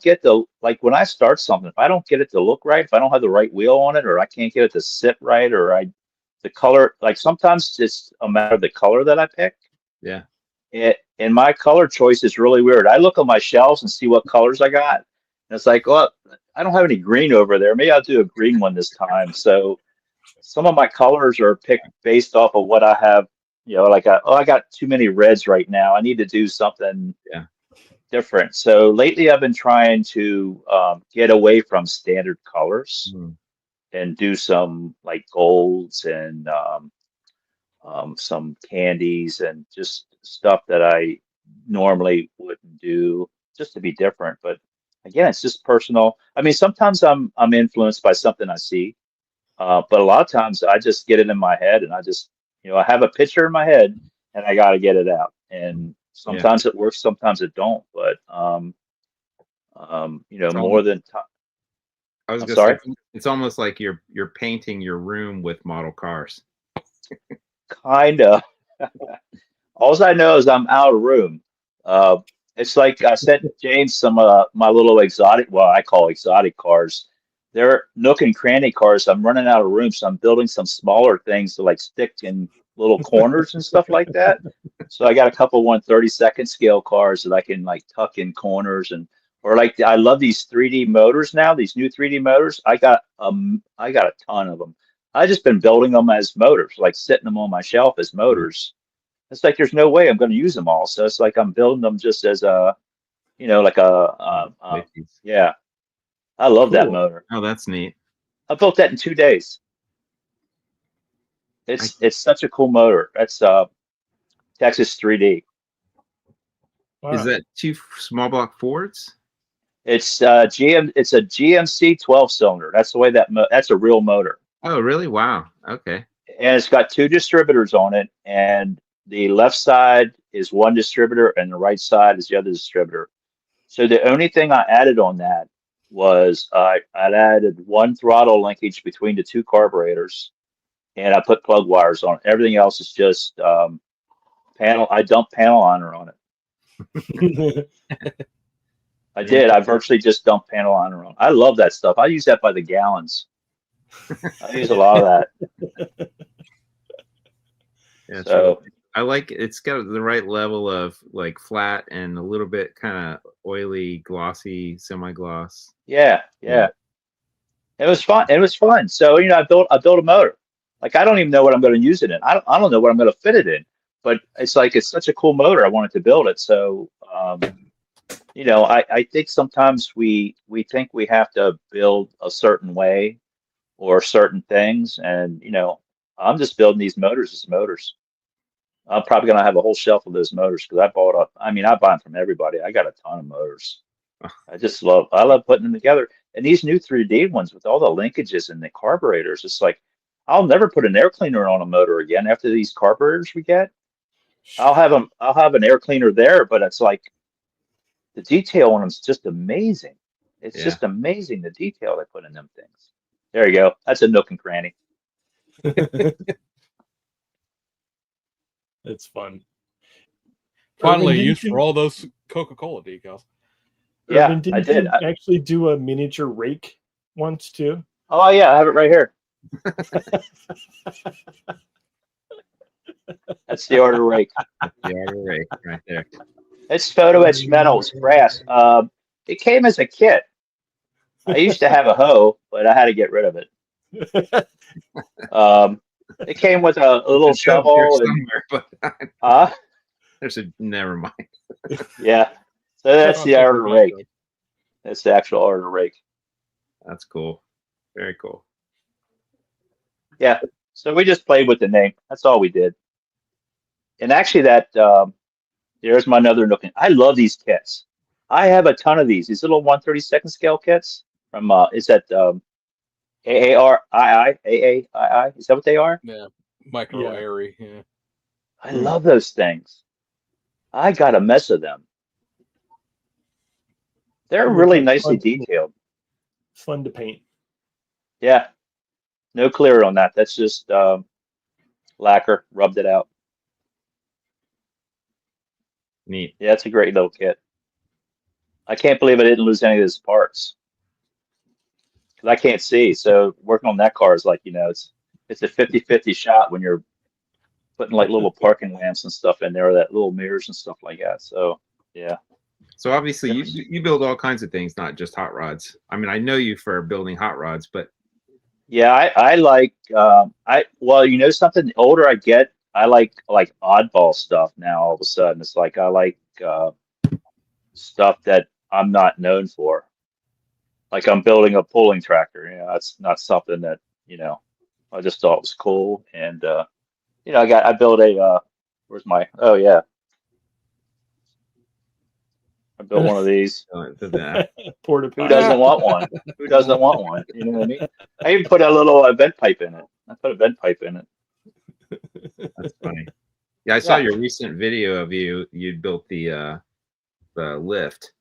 get like when I start something, if I don't get it to look right, if I don't have the right wheel on it, or I can't get it to sit right, or the color, like sometimes it's a matter of the color that I pick. Yeah. And my color choice is really weird. I look on my shelves and see what colors I got. And it's like, well, I don't have any green over there. Maybe I'll do a green one this time. So some of my colors are picked based off of what I have, like, I got too many reds right now. I need to do something different. So lately I've been trying to get away from standard colors and do some like golds and some candies and just stuff that I normally wouldn't do, just to be different. But again, it's just personal. I mean, sometimes I'm influenced by something I see. But a lot of times I just get it in my head, and I just, I have a picture in my head and I got to get it out. And sometimes it works, sometimes it don't. But, more than I was I'm gonna sorry? say, it's almost like you're painting your room with model cars. Kind of. All I know is I'm out of room. It's like I sent James some my little exotic, well, I call exotic cars. They're nook and cranny cars. I'm running out of room, so I'm building some smaller things to like stick in little corners and stuff like that. So I got a couple 1/32 scale cars that I can like tuck in corners, or like I love these 3D motors now. These new 3D motors. I got a ton of them. I just been building them as motors, like sitting them on my shelf as motors. It's like there's no way I'm going to use them all. So it's like I'm building them just as like yeah. I love that motor. Oh, that's neat. I built that in 2 days. It's such a cool motor. That's Texas 3D. Wow. Is that two small block Fords? It's It's a GMC 12 cylinder. That's the way that's a real motor. Oh, really? Wow. Okay. and it's got two distributors on it, and the left side is one distributor and the right side is the other distributor. So the only thing I added on that was I added one throttle linkage between the two carburetors, and I put plug wires on it. Everything else is just panel. I dumped panel liner on it. I did. I virtually just dumped panel liner on it. I love that stuff. I use that by the gallons. I use a lot of that. Yeah, So I like it's got the right level of like flat and a little bit kind of oily, glossy, semi-gloss. yeah. It was fun. It was fun. So, I built a motor. Like, I don't even know what I'm going to use it in. I don't know what I'm going to fit it in, but it's like, it's such a cool motor. I wanted to build it. So, I think sometimes we think we have to build a certain way or certain things. And, I'm just building these motors as motors. I'm probably going to have a whole shelf of those motors because I buy them from everybody. I got a ton of motors. I love putting them together. And these new 3D ones with all the linkages and the carburetors, it's like, I'll never put an air cleaner on a motor again after these carburetors we get. I'll have an air cleaner there, but it's like the detail on them is just amazing. It's just amazing the detail they put in them things. There you go. That's a nook and cranny. It's fun. Finally Irvin, used for all those Coca-Cola decals. Yeah, Irvin, I did. You actually do a miniature rake once too? Oh yeah, I have it right here. That's the Order Rake. The Order Rake right there. It's photo etched metal. It's brass. It came as a kit. I used to have a hoe, but I had to get rid of it. It came with a little shovel and there's a never mind. Yeah. So that's the Order Rake. That's the actual Order Rake. That's cool. Very cool. Yeah. So we just played with the name. That's all we did. And actually, there's my other nook. I love these kits. I have a ton of these little 1/32 scale kits from is that AARII? Is that what they are? Yeah, micro airy. Yeah. I love those things. I got a mess of them. They're really nicely detailed. Fun to paint. Yeah. No clear on that. That's just lacquer. Rubbed it out. Neat. Yeah, it's a great little kit. I can't believe I didn't lose any of those parts because I can't see. So working on that car is like, it's a 50-50 shot when you're putting like little parking lamps and stuff in there, or that little mirrors and stuff like that. So yeah. So obviously you build all kinds of things, not just hot rods. I mean, I know you for building hot rods, but yeah, I like something. The older I get, I like oddball stuff now. All of a sudden, it's like I like stuff that I'm not known for. Like I'm building a pulling tractor. That's not something that I just thought was cool. And I built a where's my I built one of these. Porta Who doesn't want one? Who doesn't want one? You know what I mean? I even put a little vent pipe in it. I put a vent pipe in it. That's funny. Yeah, I saw your recent video of you built the lift.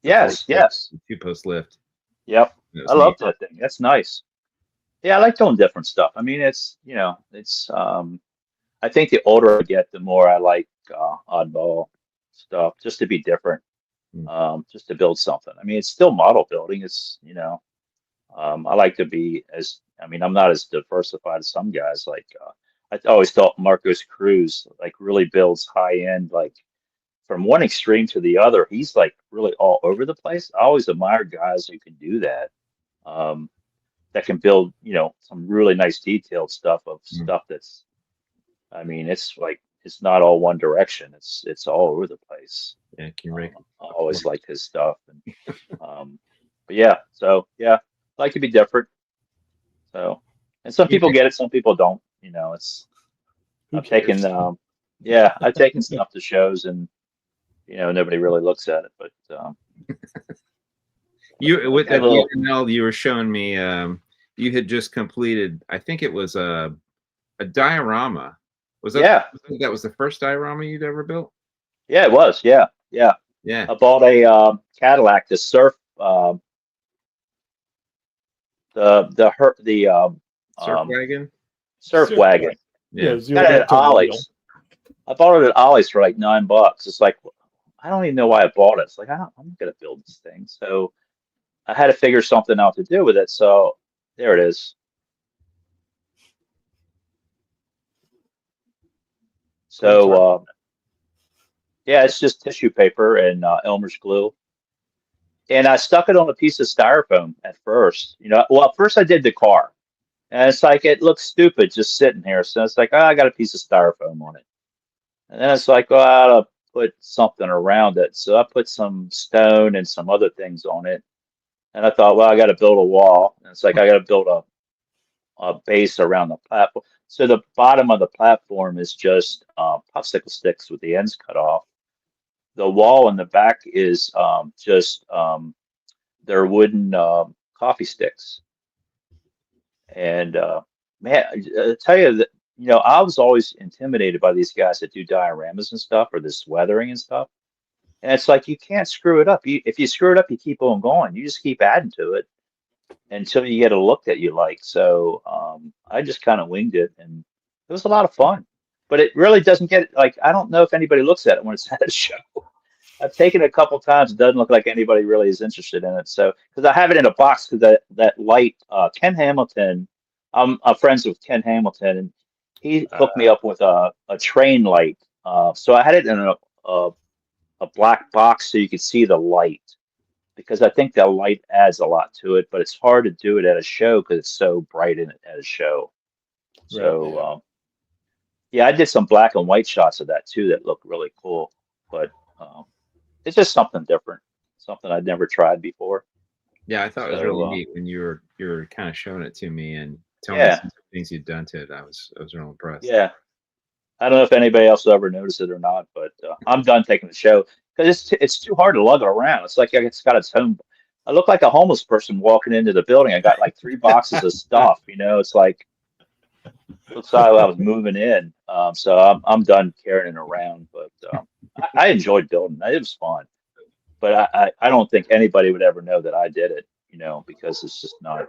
Yes. 2-post lift. Yep. I love that thing. That's nice. Yeah, I like doing different stuff. I mean, it's I think the older I get, the more I like oddball stuff, just to be different, just to build something. I mean, it's still model building. It's I like to be I'm not as diversified as some guys. Like I always thought Marcos Cruz like really builds high end, like from one extreme to the other. He's like really all over the place. I always admire guys who can do that. That can build, some really nice detailed stuff of stuff that's, it's like, it's not all one direction. It's all over the place. Yeah, I always liked his stuff. And, but yeah, so yeah, I like to be different. So, and some people get it, some people don't, I've taken stuff to shows and, nobody really looks at it, but, you with that E10 you were showing me, you had just completed, I think it was A diorama. Was that Yeah. that was the first diorama you'd ever built? Yeah, it was. Yeah. Yeah. Yeah. I bought a Cadillac, the Surf, the Surf wagon? Surf wagon. Yeah, Yeah. zero Got it back at to wheel. Ollie's. I bought it at Ollie's for like $9. It's like, I don't even know why I bought it. It's like, I'm not gonna build this thing. So I had to figure something out to do with it. So there it is. So yeah, it's just tissue paper and Elmer's glue. And I stuck it on a piece of styrofoam at first. Well, at first I did the car. And it's like, it looks stupid just sitting here. So it's like, oh, I got a piece of styrofoam on it. And then it's like, well, I ought to put something around it. So I put some stone and some other things on it. And I thought, well, I got to build a wall. And it's like, I got to build a base around the platform. So the bottom of the platform is just popsicle sticks with the ends cut off. The wall in the back is just they're wooden coffee sticks. And man, I tell you that, I was always intimidated by these guys that do dioramas and stuff, or this weathering and stuff. And it's like, you can't screw it up. If you screw it up, you keep on going. You just keep adding to it until you get a look that you like. So I just kind of winged it, and it was a lot of fun. But it really doesn't get, like, I don't know if anybody looks at it when it's at a show. I've taken it a couple times. It doesn't look like anybody really is interested in it. So, because I have it in a box, because that light, Ken Hamilton, I'm friends with Ken Hamilton, and he hooked me up with a train light. So I had it in a black box so you could see the light, because I think that light adds a lot to it, but it's hard to do it at a show because it's so bright in it at a show. So, yeah, I did some black and white shots of that too that look really cool, but it's just something different, something I'd never tried before. Yeah, I thought it was really neat when you were kind of showing it to me and telling me some things you'd done to it. I was real impressed. Yeah, I don't know if anybody else will ever notice it or not, but I'm done taking the show because it's too hard to lug it around. It's like it's got its own. I look like a homeless person walking into the building. I got like 3 boxes of stuff. It's like, looks like I was moving in. So I'm done carrying it around. But I enjoyed building it. It was fun. But I don't think anybody would ever know that I did it, because it's just not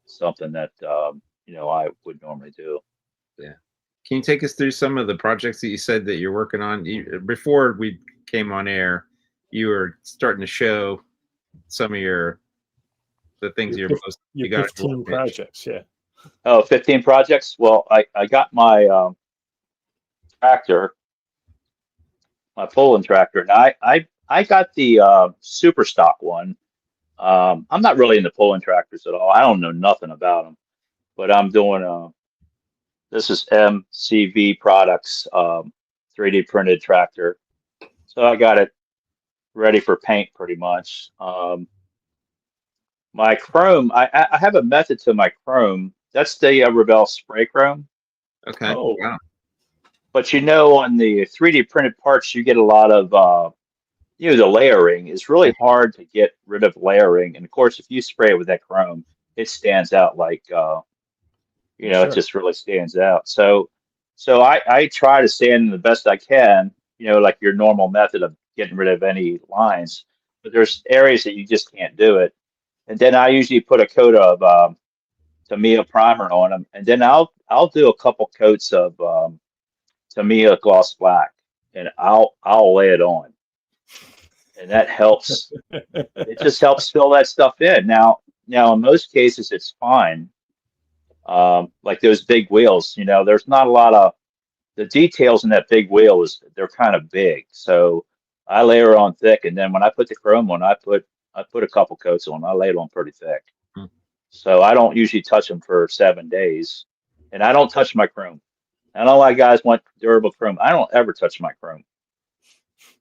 something that, I would normally do. Yeah. Can you take us through some of the projects that you said that you're working on? Before we came on air, you were starting to show some of the things you got 15 projects, yeah. Oh, 15 projects? Well, I got my tractor, my pulling tractor, and I got the super stock one. I'm not really into pulling tractors at all. I don't know nothing about them, but I'm doing this is MCV Products 3D printed tractor. So I got it ready for paint pretty much. My chrome, I have a method to my chrome. That's the Rebel spray chrome. Okay. Oh, wow. But on the 3D printed parts, you get a lot of the layering. It's really hard to get rid of layering. And of course, if you spray it with that chrome, it stands out like sure. It just really stands out. So I try to stand in the best I can, like your normal method of getting rid of any lines. But there's areas that you just can't do it. And then I usually put a coat of Tamiya primer on them, and then I'll do a couple coats of Tamiya gloss black, and I'll lay it on, and that helps. It just helps fill that stuff in. Now in most cases it's fine. Like those big wheels, there's not a lot of the details in that big wheel they're kind of big, so I layer on thick, and then when I put the chrome on, I put a couple coats on. I lay it on pretty thick. So I don't usually touch them for 7 days, and I don't touch my chrome. I know a lot of guys want durable chrome. I don't ever touch my chrome.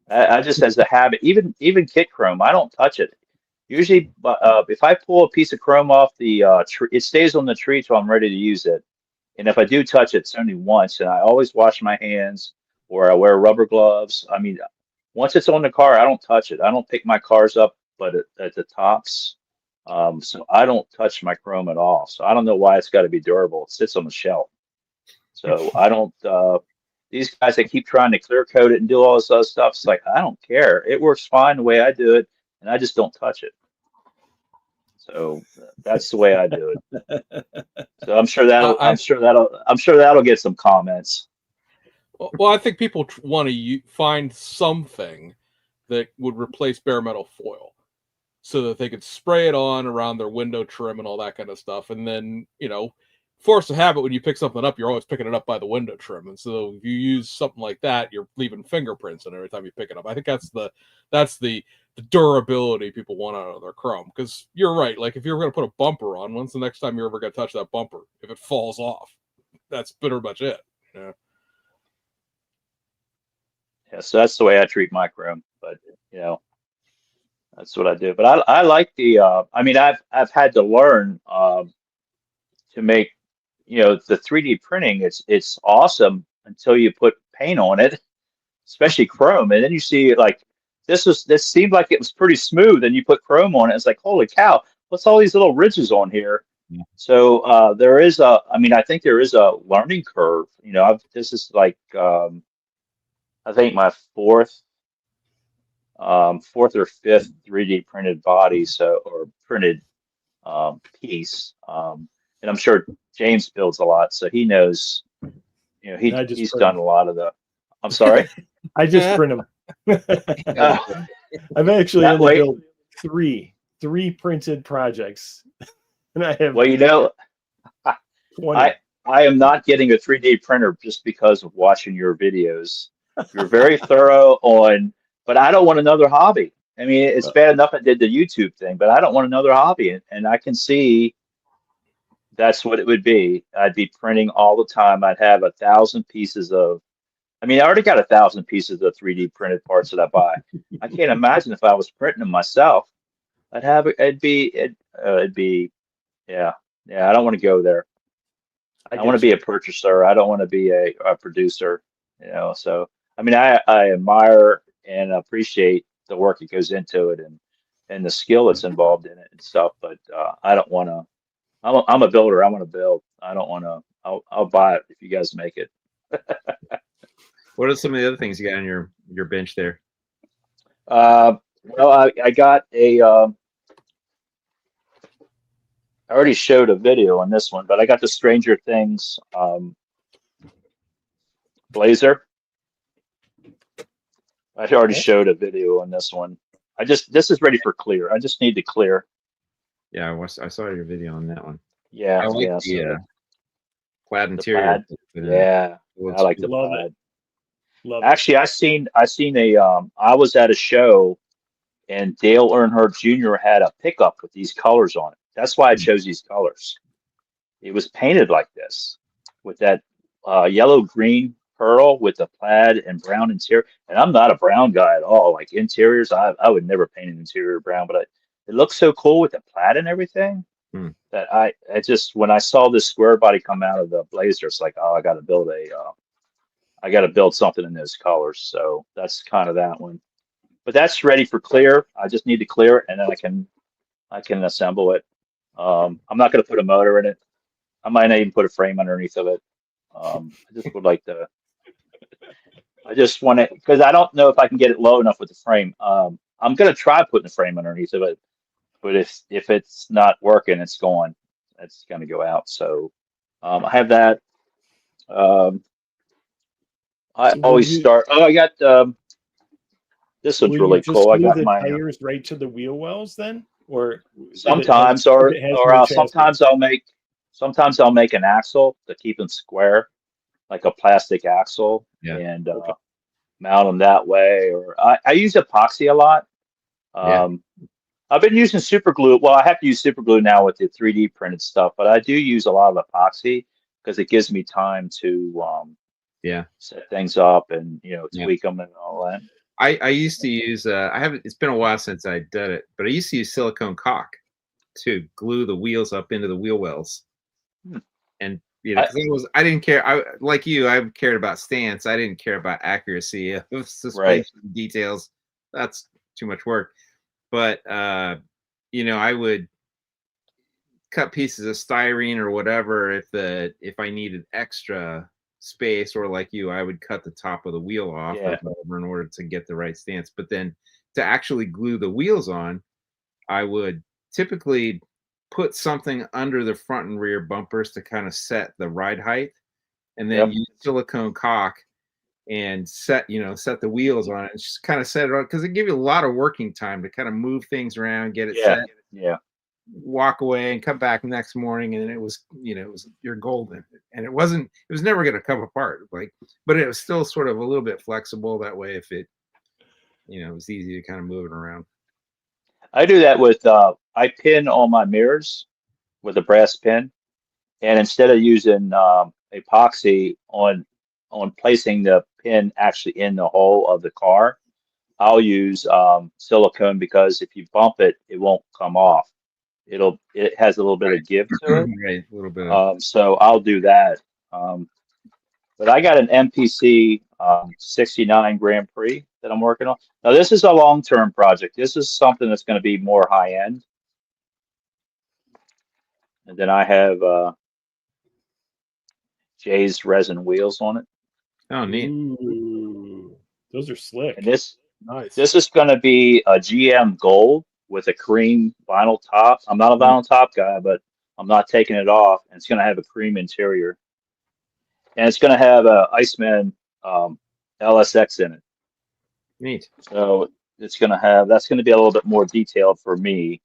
I just, as a habit, even kit chrome, I don't touch it. Usually, if I pull a piece of chrome off the tree, it stays on the tree till I'm ready to use it. And if I do touch it, it's only once, and I always wash my hands, or I wear rubber gloves. I mean, once it's on the car, I don't touch it. I don't pick my cars up, but at the tops. So I don't touch my chrome at all. So I don't know why it's got to be durable. It sits on the shelf. So I don't. These guys that keep trying to clear coat it and do all this other stuff, it's like I don't care. It works fine the way I do it, and I just don't touch it. So that's the way I do it. So I'm sure that'll get some comments. Well, I think people want to find something that would replace bare metal foil, so that they could spray it on around their window trim and all that kind of stuff, and then force of habit, when you pick something up, you're always picking it up by the window trim, and so if you use something like that, you're leaving fingerprints in every time you pick it up. I think that's the durability people want out of their chrome, because you're right. Like, if you're going to put a bumper on, when's the next time you're ever going to touch that bumper? If it falls off, that's pretty much it. Yeah. Yeah, so that's the way I treat my chrome, but that's what I do. But I like the. I mean, I've had to learn to make, the 3D printing. It's awesome until you put paint on it, especially chrome, and then you see like this seemed like it was pretty smooth, and you put chrome on it. It's like, holy cow, what's all these little ridges on here? Yeah. So I think there is a learning curve. This is like I think my fourth or fifth 3D printed body, or printed piece. And I'm sure James builds a lot, so he knows. He's done a lot of the. I'm sorry. I just print them. I've actually only built three printed projects, and I have. Well, 20. I am not getting a 3D printer just because of watching your videos. You're very thorough but I don't want another hobby. I mean, it's bad enough I did the YouTube thing, but I don't want another hobby, and I can see that's what it would be. I'd be printing all the time. I'd have 1,000 pieces of. I mean, I already got 1,000 pieces of 3D printed parts that I buy. I can't imagine if I was printing them myself. It'd be, yeah. I don't want to go there. I want to be a purchaser. I don't want to be a producer, So, I mean, I admire and appreciate the work that goes into it, and the skill that's involved in it and stuff. But I don't want to. I'm a builder. I want to build. I don't want to. I'll buy it if you guys make it. What are some of the other things you got on your bench there? Well, I got a. I already showed a video on this one, but I got the Stranger Things blazer. I already showed a video on this one. This is ready for clear. I just need to clear. Yeah, I saw your video on that one. Yeah, I like the plaid interior. Yeah, I like the love plaid. it. Love Actually, I seen I was at a show, and Dale Earnhardt Jr. had a pickup with these colors on it. That's why I chose these colors. It was painted like this, with that yellow green pearl with the plaid and brown interior. And I'm not a brown guy at all. Like interiors, I would never paint an interior brown, but it looks so cool with the plaid and everything that I just, when I saw this square body come out of the blazer, it's like, oh, I got to build something in those colors. So that's kind of that one. But that's ready for clear. I just need to clear it, and then I can assemble it. I'm not going to put a motor in it. I might not even put a frame underneath of it. I just would like to. I just want it because I don't know if I can get it low enough with the frame. I'm going to try putting the frame underneath of it, but if it's not working, it's going to go out. So I have that. I always start. Oh, I got this one's really cool. I got my tires right to the wheel wells then, or sometimes, sometimes I'll make an axle to keep them square, like a plastic axle, and mount them that way. Or I use epoxy a lot. I've been using super glue. Well, I have to use super glue now with the 3D printed stuff, but I do use a lot of epoxy because it gives me time to set things up and tweak them and all that. I used to use it's been a while since I did it, but I used to use silicone caulk to glue the wheels up into the wheel wells. And I didn't care. Like you, I cared about stance. I didn't care about accuracy of suspension details. That's too much work. But I would cut pieces of styrene or whatever if I needed extra space, or like you, I would cut the top of the wheel off or Yeah. whatever in order to get the right stance. But then to actually glue the wheels on, I would typically put something under the front and rear bumpers to kind of set the ride height, and then Yep. use silicone caulk and set the wheels on it, and just kind of set it on, because it gives you a lot of working time to kind of move things around, get it Yeah. set, Yeah. walk away and come back next morning, and it was you're golden. And it was never going to come apart, like, but it was still sort of a little bit flexible that way. If it it was easy to kind of move it around. I do that with I pin all my mirrors with a brass pin, and instead of using epoxy on placing the pin actually in the hole of the car, I'll use silicone, because if you bump it, it won't come off. It has a little bit of give to it. Right, a little bit. So I'll do that. But I got an MPC 69 Grand Prix that I'm working on. Now, this is a long-term project. This is something that's going to be more high-end. And then I have Jay's resin wheels on it. Oh, neat. Ooh, those are slick. And this Nice. is going to be a GM Gold with a cream vinyl top. I'm not a vinyl top guy, but I'm not taking it off. And it's going to have a cream interior. And it's going to have a Iceman LSX in it. Neat. So it's going to have, that's going to be a little bit more detailed for me.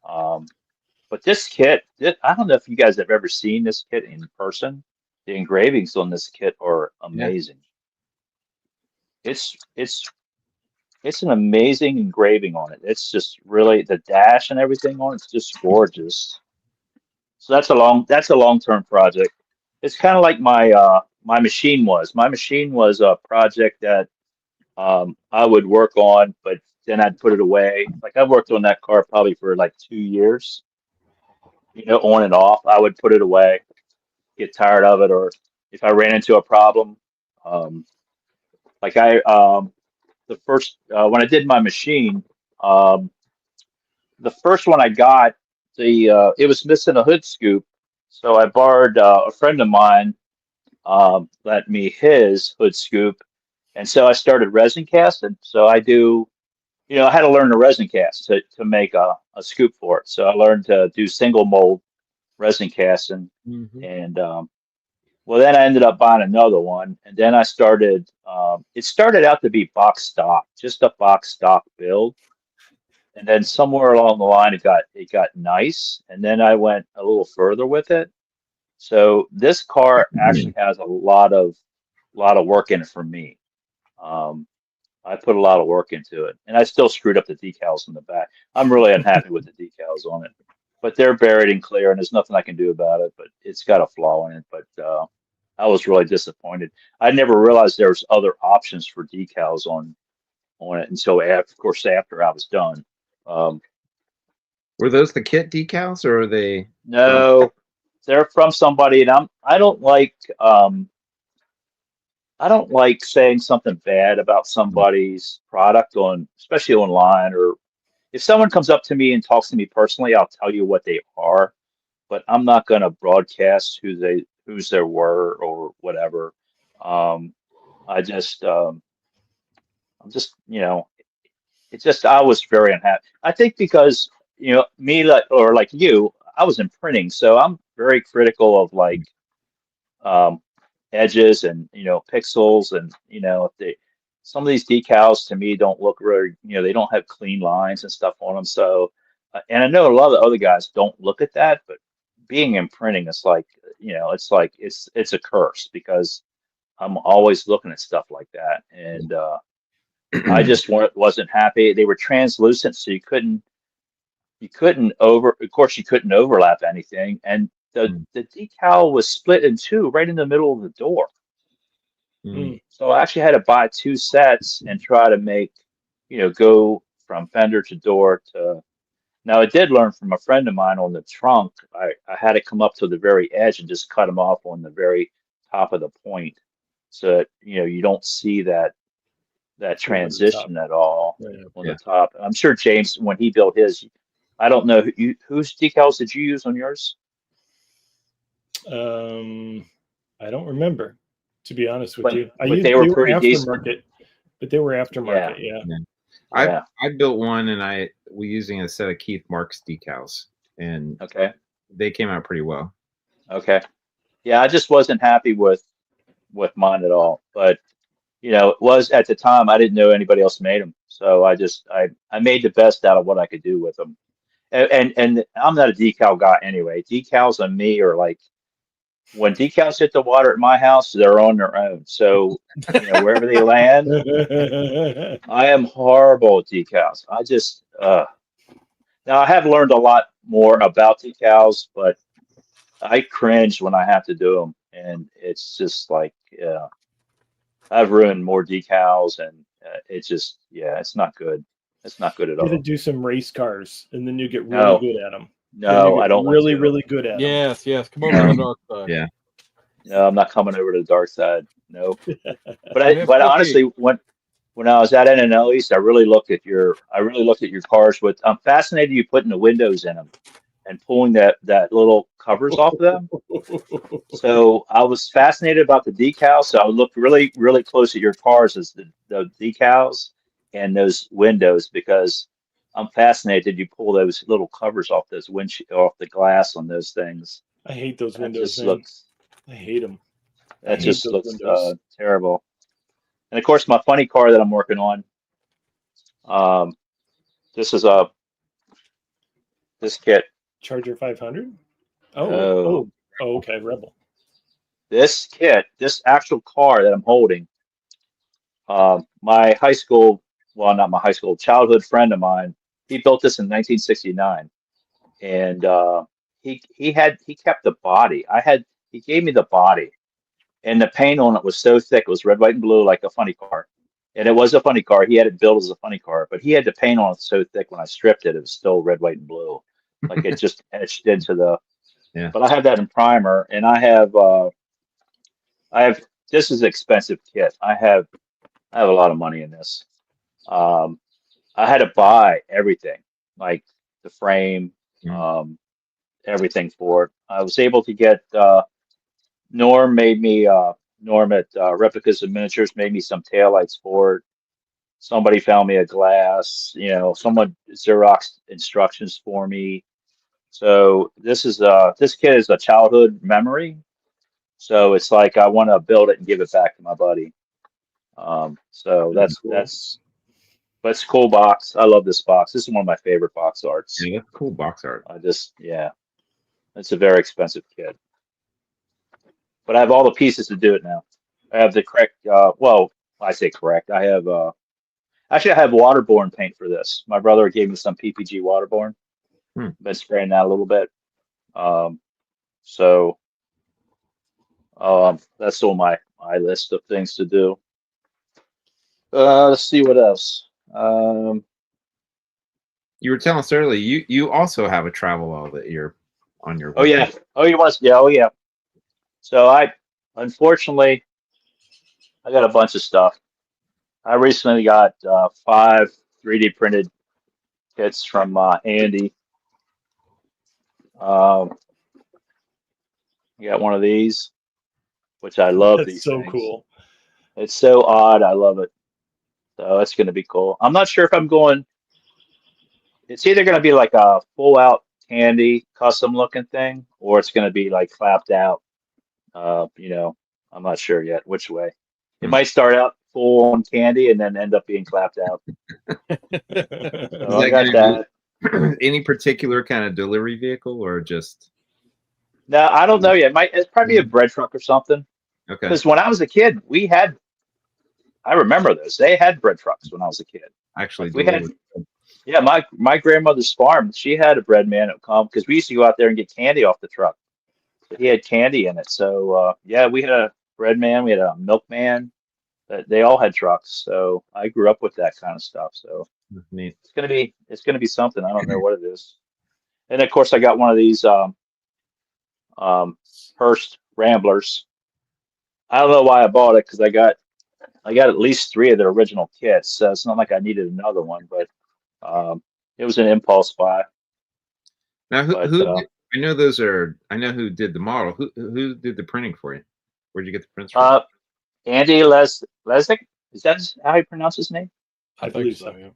But this kit, I don't know if you guys have ever seen this kit in person. The engravings on this kit are amazing. Yeah. It's an amazing engraving on it. It's just really, the dash and everything on it's just gorgeous. So that's a long-term project. It's kind of like my my machine was. My machine was a project that I would work on, but then I'd put it away. Like I worked on that car probably for like 2 years, on and off. I would put it away, get tired of it, or if I ran into a problem, like the first when I did my machine, the first one I got, it was missing a hood scoop, so I borrowed a friend of mine lent me his hood scoop, and so I started resin casting. So I do, I had to learn to resin cast to make a scoop for it. So I learned to do single mold resin casting, and well, then I ended up buying another one, and then I started. It started out to be box stock, just a box stock build, and then somewhere along the line it got nice, and then I went a little further with it. So this car actually has a lot of work in it for me. I put a lot of work into it, and I still screwed up the decals in the back. I'm really unhappy with the decals on it, but they're buried in clear, and there's nothing I can do about it. But it's got a flaw in it. But I was really disappointed. I never realized there was other options for decals on it until, of course, after I was done. Were those the kit decals, or are they? No, they're from somebody, and I don't like saying something bad about somebody's product especially online, or if someone comes up to me and talks to me personally, I'll tell you what they are, but I'm not going to broadcast whose they were or whatever. I'm just, it's just, I was very unhappy. I think because, me, like you, I was in printing, so I'm very critical of like edges and pixels, and if some of these decals to me don't look very, they don't have clean lines and stuff on them. So and I know a lot of the other guys don't look at that, but being in printing, it's like it's a curse, because I'm always looking at stuff like that, and I just wasn't happy. They were translucent, so you couldn't of course you couldn't overlap anything, and the decal was split in two right in the middle of the door. So I actually had to buy 2 sets and try to make, go from fender to door to. Now I did learn from a friend of mine on the trunk. I had to come up to the very edge and just cut them off on the very top of the point, so that, you don't see that transition at all on the top. I'm sure James, when he built his, I don't know whose decals did you use on yours? I don't remember, To be honest with But- you, but they were they were pretty decent. aftermarket, but they were aftermarket. Yeah. Yeah. I built one, and we using a set of Keith Marks decals, and Okay. they came out pretty well. Okay. Yeah, I just wasn't happy with mine at all. But it was at the time I didn't know anybody else made them, so I made the best out of what I could do with them. And I'm not a decal guy anyway. Decals on me are like when decals hit the water at my house, they're on their own. So wherever they land, I am horrible at decals. I just now I have learned a lot more about decals, but I cringe when I have to do them, and it's just like, I've ruined more decals, and it's just, it's not good. It's not good at You got to all. do some race cars, and then you get really No. good at them. No, I don't want really, to. really good at them. Yes, yes. Come over to the dark side. Yeah. No, I'm not coming over to the dark side. No. Yeah, But okay. honestly, when I was at NNL East, I really looked at your cars. I'm fascinated you putting the windows in them and pulling that little covers off of them. So I was fascinated about the decals. So I looked really, really close at your cars as the decals and those windows, because I'm fascinated you pull those little covers off off the glass on those things. I hate those That windows, just man. looks I hate them. that hate just those looks windows. terrible. And of course, my funny car that I'm working on. This is this kit. Charger 500. Oh. Okay, Rebel. This kit, this actual car that I'm holding, my high school, well, not my high school, childhood friend of mine, he built this in 1969, and he kept the body. He gave me the body, and the paint on it was so thick, it was red, white, and blue, like a funny car. And it was a funny car. He had it built as a funny car, but he had the paint on it so thick when I stripped it, it was still red, white, and blue, like it just etched into the. Yeah. But I have that in primer, and I have this is an expensive kit. I have a lot of money in this. I had to buy everything, like the frame, everything for it. I was able to get Norm at Replicas and Miniatures made me some taillights for it. Somebody found me a glass, someone Xerox instructions for me. So this kit is a childhood memory. So it's like I want to build it and give it back to my buddy. So Cool. but it's a cool box. I love this box. This is one of my favorite box arts. Yeah, that's cool box art. It's a very expensive kit. But I have all the pieces to do it now. I have the correct, I say correct. I have, actually I have waterborne paint for this. My brother gave me some PPG waterborne. Been spraying that a little bit. That's on my list of things to do. Let's see what else. You were telling us earlier, you also have a travel wall that you're on your. Oh yeah. Oh, you want to? Yeah. Oh yeah. So unfortunately, I got a bunch of stuff. I recently got 5 3D printed kits from Andy. You got one of these, which I love. That's these so things. cool. It's so odd. I love it. So that's going to be cool. I'm not sure if I'm going. It's either going to be like a full out candy custom looking thing, or it's going to be like clapped out. I'm not sure yet which way. It might start out full on candy and then end up being clapped out. So I got that. Any particular kind of delivery vehicle, or just? No, I don't know yet. It's probably a bread truck or something. Okay. Because when I was a kid, I remember this. They had bread trucks when I was a kid. Actually, We had, my grandmother's farm. She had a bread man that would come because we used to go out there and get candy off the truck. He had candy in it. So we had a bread man. We had a milkman. They all had trucks. So I grew up with that kind of stuff. So neat. it's gonna be something. I don't know what it is. And of course, I got one of these Hearst Ramblers. I don't know why I bought it because I got at least 3 of their original kits. So it's not like I needed another one, but it was an impulse buy. Now, I know who did the model. Who did the printing for you? Where'd you get the prints from? Andy Lesnick. Is that how you pronounce his name? I think believe so. Yeah.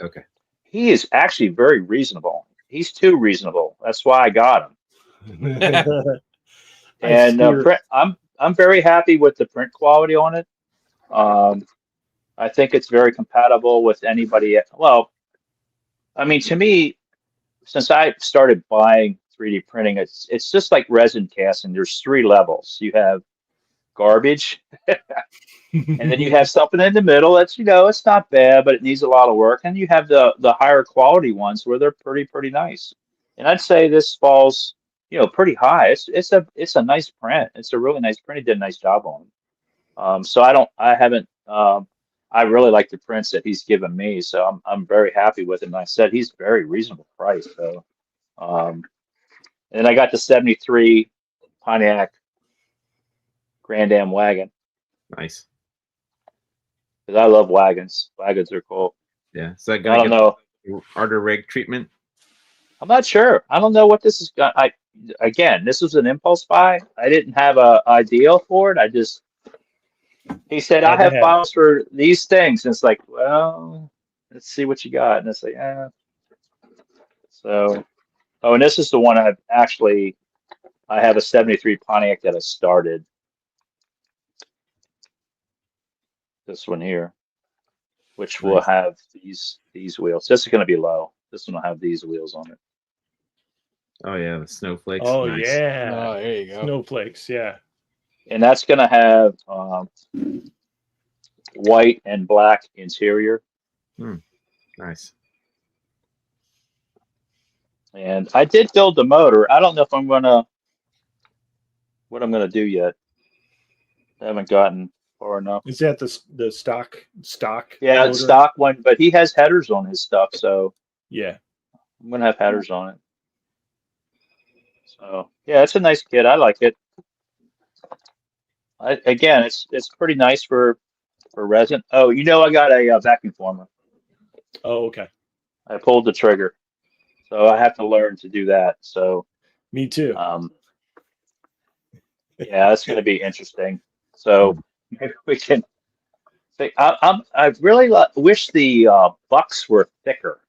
Okay. He is actually very reasonable. He's too reasonable. That's why I got him. I And hear- print, I'm very happy with the print quality on it. I think it's very compatible with anybody. Well, I mean, to me, since I started buying 3D printing, it's just like resin casting. There's three levels. You have garbage, and then you have something in the middle that's, it's not bad, but it needs a lot of work. And you have the higher quality ones where they're pretty nice. And I'd say this falls, pretty high. It's a nice print. It's a really nice print. He did a nice job on it. So I really like the prints that he's given me. So I'm very happy with it. And like I said, he's very reasonable price. So, and I got the 73 Pontiac Grand Am wagon. Nice. Because I love wagons. Wagons are cool. Yeah. So I I don't know. Arter Rake treatment. I'm not sure. I don't know what this is. Again, this was an impulse buy. I didn't have a idea for it. He said, I have files for these things. And it's like, well, let's see what you got. And it's like, So, and this is the one I have a 73 Pontiac that I started. This one here, which will have these wheels. This is going to be low. This one will have these wheels on it. Oh yeah, the snowflakes. Oh Nice. yeah, Oh, there you go. snowflakes. Yeah, And that's going to have white and black interior. Nice. And I did build the motor. I don't know if what I'm gonna do yet. I haven't gotten far enough. is that the stock? Yeah, it's motor? stock one, but he has headers on his stuff, so Yeah, I'm gonna have headers on it. So yeah, it's a nice kit. I like it. Again, it's pretty nice for resin. Oh, I got a vacuum former. Oh, okay. I pulled the trigger, so I have to learn to do that. So Me too. yeah, it's going to be interesting. So maybe we can. I really wish the bucks were thicker,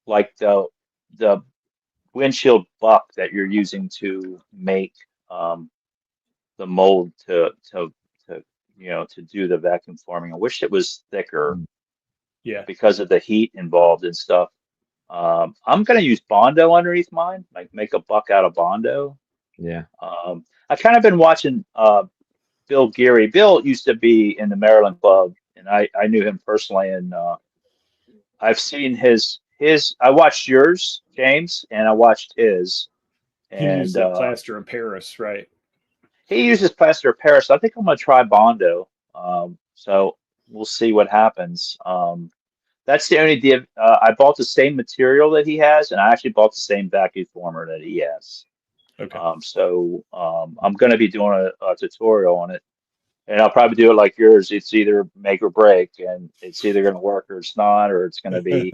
like the windshield buck that you're using to make the mold to do the vacuum forming. I wish it was thicker. Yeah, because of the heat involved and stuff. I'm going to use Bondo underneath mine, like make a buck out of Bondo. Yeah. I kind of been watching Bill Geary. Bill used to be in the Maryland Club, and I knew him personally, and I've seen his. I watched yours, James, and I watched his. he used the plaster of Paris, right? He uses plaster of Paris. I think I'm going to try Bondo. So we'll see what happens. That's the only deal. I bought the same material that he has, and I actually bought the same vacuum former that he has. Okay. So I'm going to be doing a tutorial on it, and I'll probably do it like yours. It's either make or break, and it's either going to work or it's not, or it's going to be.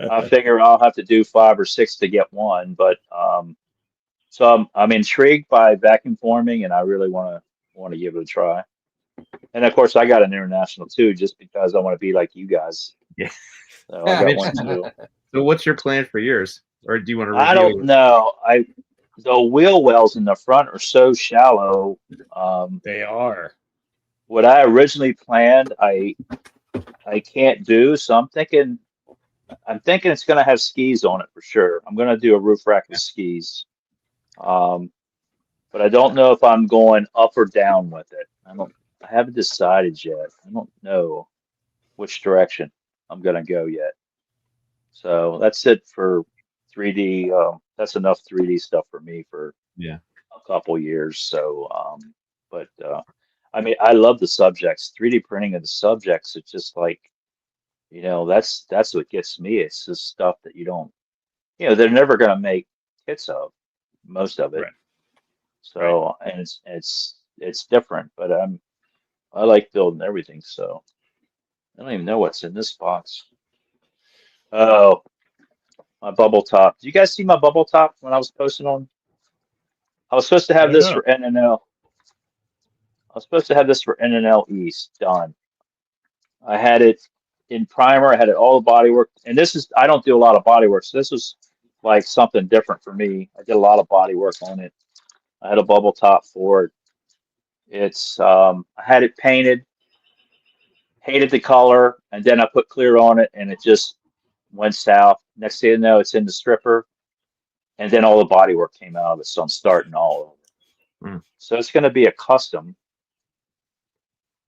I figure I'll have to do 5 or 6 to get one, but so I'm intrigued by vacuum forming, and I really want to give it a try. And of course, I got an international too, just because I want to be like you guys. Yeah. So I got one too. So what's your plan for yours? Or do you want to review? I don't know. The wheel wells in the front are so shallow. They are. What I originally planned, I can't do. So I'm thinking it's going to have skis on it for sure. I'm going to do a roof rack with skis. But I don't know if I'm going up or down with it. I haven't decided yet. I don't know which direction I'm going to go yet. So that's it for 3D. That's enough 3D stuff for me for a couple years. So, I mean, I love the subjects. 3D printing of the subjects. It's just like, that's what gets me. It's just stuff that you don't, they're never going to make kits of, most of it. Right. So, and it's different, but I like building everything. So I don't even know what's in this box. Oh, my bubble top. Do you guys see my bubble top when I was posting on? I was supposed to have this for NNL. I was supposed to have this for N&L East done. I had it in primer. I had it all the body work, and this is I don't do a lot of body work, so this was like something different for me. I did a lot of body work on it. I had a bubble top for it. I had it painted, hated the color, and then I put clear on it, and it just went south. Next thing you know, it's in the stripper, and then all the body work came out of it, so I'm starting all over. So it's going to be a custom.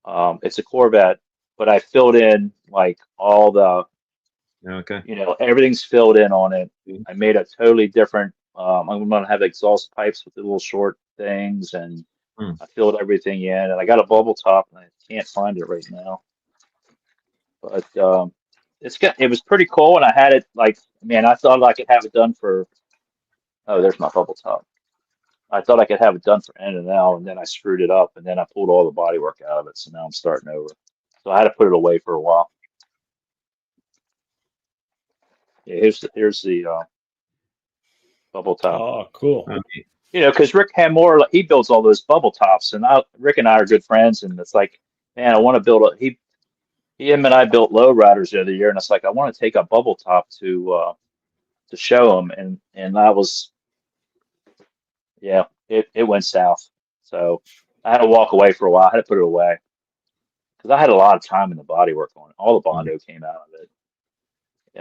It's a Corvette, but I filled in like all the, everything's filled in on it. I made a totally different. I'm going to have exhaust pipes with the little short things, and I filled everything in, and I got a bubble top, and I can't find it right now. But it was pretty cool, and I had it like, man, I thought I could have it done for. Oh, there's my bubble top. I thought I could have it done for N&L, and then I screwed it up, and then I pulled all the body work out of it. So now I'm starting over. So I had to put it away for a while. Yeah, here's the bubble top. Oh, cool. Because Rick Hamore, he builds all those bubble tops, and Rick and I are good friends, and it's like, man, I want to build him and I built low riders the other year, and it's like I want to take a bubble top to show him, and I was, yeah, it went south. So I had to walk away for a while. I had to put it away because I had a lot of time in the body work on it. All the Bondo came out of it.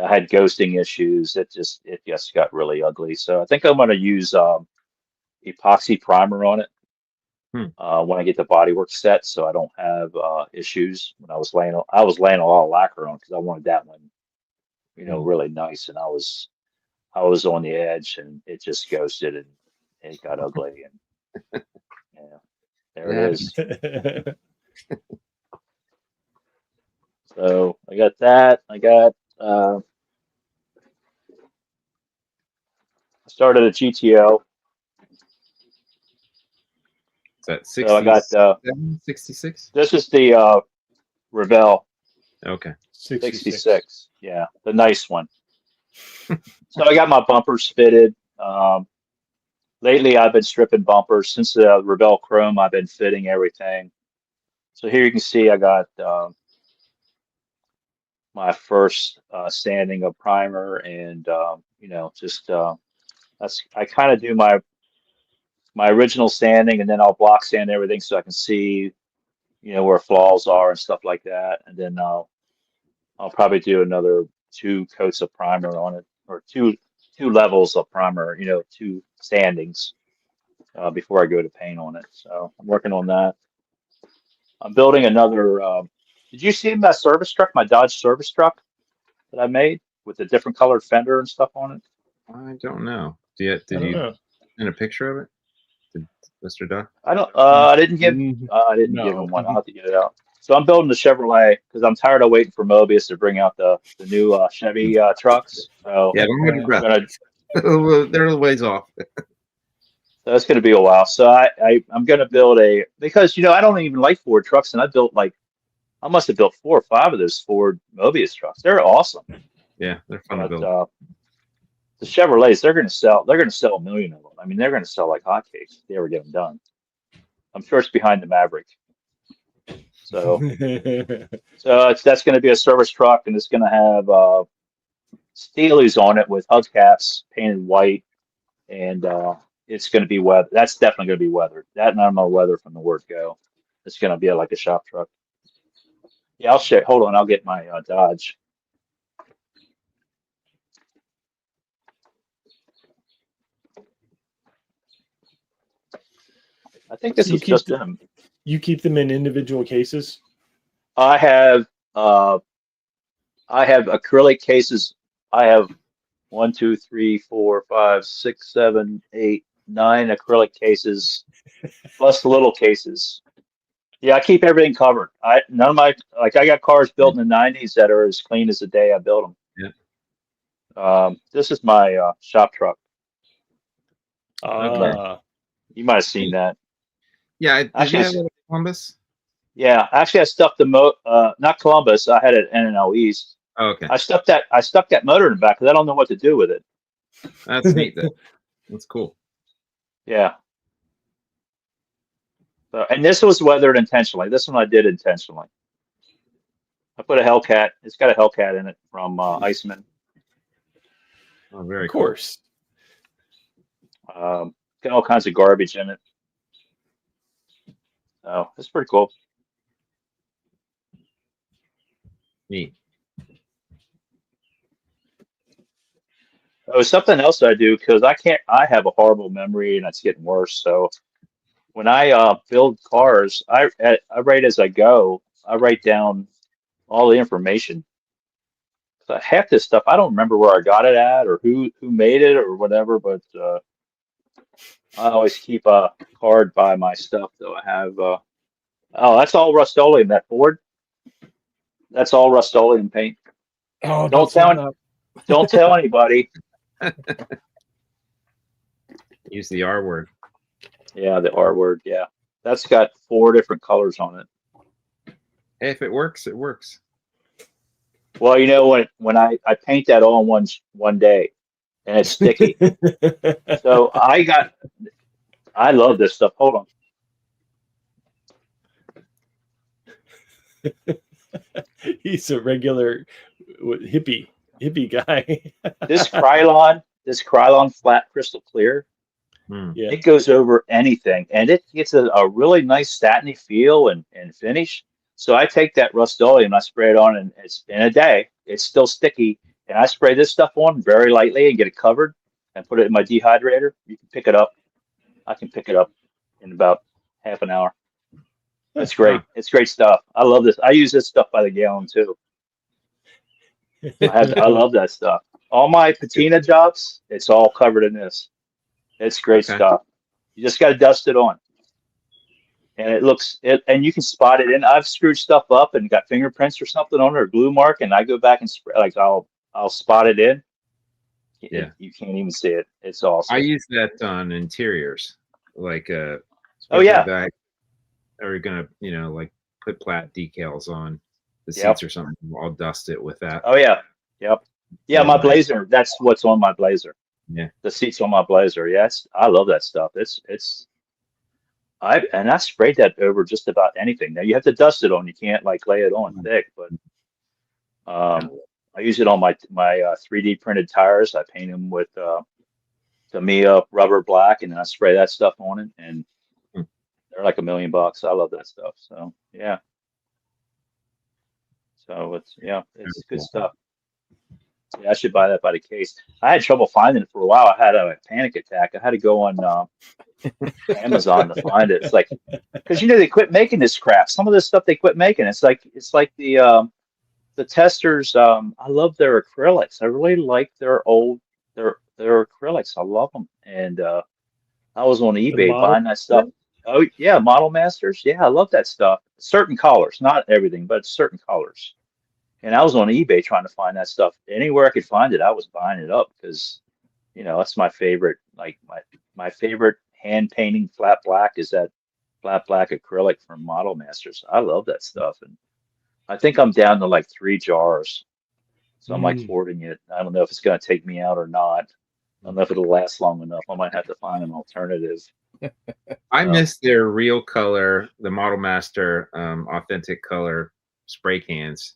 I had ghosting issues. It just got really ugly. So I think I'm going to use epoxy primer on it when I get the bodywork set, so I don't have issues. When I was laying a lot of lacquer on because I wanted that one, really nice, and I was on the edge, and it just ghosted, and it got ugly, and yeah, there it is. So I got that. I got. I started a GTO. Is that 60, so I got 66? This is the Revell. Okay. 66. Yeah, the nice one. So I got my bumpers fitted. Lately, I've been stripping bumpers. Since the Revell Chrome, I've been fitting everything. So here you can see I got my first sanding of primer, and I kind of do my original sanding, and then I'll block sand everything so I can see where flaws are and stuff like that, and then I'll probably do another 2 coats of primer on it, or two levels of primer, 2 sandings before I go to paint on it. So I'm working on that. I'm building another. Did you see my service truck, my Dodge service truck that I made with the different colored fender and stuff on it? I don't know. Did you send a picture of it? Did Mr. Duck? I don't. I didn't give No. him one. I'll have to get it out. So I'm building the Chevrolet because I'm tired of waiting for Mobius to bring out the new Chevy trucks. So Yeah, don't get your breath. They're a ways off. So it's going to be a while. So I'm going to build because I don't even like Ford trucks, and I must have built 4 or 5 of those Ford Mobius trucks. They're awesome. Yeah, they're fun to build. The Chevrolets, they're going to sell 1 million of them. I mean, they're going to sell like hotcakes if they ever get them done. I'm sure it's behind the Maverick. So that's going to be a service truck, and it's going to have Steelies on it with hubcaps painted white, and it's going to be weather. That's definitely going to be weathered. That and I'm going to weather from the word go. It's going to be like a shop truck. Yeah, I'll share. Hold on, I'll get my Dodge. I think this is just them. You keep them in individual cases? I have acrylic cases. I have 1, 2, 3, 4, 5, 6, 7, 8, 9 acrylic cases, plus the little cases. Yeah, I keep everything covered. I got cars built in the '90s that are as clean as the day I built them. Yeah. This is my shop truck. Okay. You might have seen that. Yeah, did you have it at Columbus? Yeah, actually, I stuck not Columbus. I had it at N&L East. Oh, okay. I stuck that motor in the back because I don't know what to do with it. That's neat. That's cool. Yeah. So, and this was weathered intentionally. This one I did intentionally. I put a Hellcat. It's got a Hellcat in it from Iceman. Oh, very Of course. Got all kinds of garbage in it. So it's pretty cool. Neat. Oh, something else I do because I have a horrible memory and it's getting worse. So when I build cars, I write as I go. I write down all the information. So half this stuff I don't remember where I got it at or who made it or whatever, but I always keep a card by my stuff. Though I have oh, that's all Rust-Oleum. That board, that's all Rust-Oleum paint. Oh, Don't tell don't tell anybody. Use the R word. Yeah, the R word. Yeah, that's got 4 different colors on it. Hey, if it works, it works. Well, you know when I paint that all in one day, and it's sticky. So I love this stuff. Hold on. He's a regular hippie guy. This Krylon flat crystal clear, Yeah. it goes over anything, and it gets a really nice satiny feel and finish. So I take that Rust-Oleum and I spray it on, and it's in a day. It's still sticky, and I spray this stuff on very lightly and get it covered, and put it in my dehydrator. You can pick it up. I can pick it up in about half an hour. It's great. It's great stuff. I love this. I use this stuff by the gallon too. I love that stuff. All my patina jobs, it's all covered in this. It's great stuff. You just got to dust it on, and and you can spot it in. I've screwed stuff up and got fingerprints or something on it or glue mark, and I go back and spray. Like I'll spot it in. Yeah, you can't even see it. It's awesome. I use that on interiors, like oh yeah, that are gonna like put plat decals on the seats or something. I'll dust it with that. Oh yeah, yep, yeah. My Blazer. That's what's on my Blazer. Yeah, the seats on my Blazer. Yes, I love that stuff. I sprayed that over just about anything. Now you have to dust it on. You can't like lay it on thick, but I use it on my 3D printed tires. I paint them with the Mia rubber black, and then I spray that stuff on it, and they're like $1 million. I love that stuff. So yeah. So it's good stuff. Yeah, I should buy that by the case. I had trouble finding it for a while. I had a panic attack. I had to go on Amazon to find it. It's like because they quit making this crap. Some of this stuff they quit making. It's like the testers. I love their acrylics. I really like their acrylics. I love them. And I was on eBay buying that stuff. Oh yeah, Model Masters. Yeah, I love that stuff. Certain colors, not everything, but certain colors. And I was on eBay trying to find that stuff. Anywhere I could find it, I was buying it up because, that's my favorite. Like my favorite hand painting flat black is that flat black acrylic from Model Masters. I love that stuff, and I think I'm down to like 3 jars, so I'm like hoarding it. I don't know if it's going to take me out or not. I don't know if it'll last long enough. I might have to find an alternative. I miss their real color, the Model Master authentic color spray cans.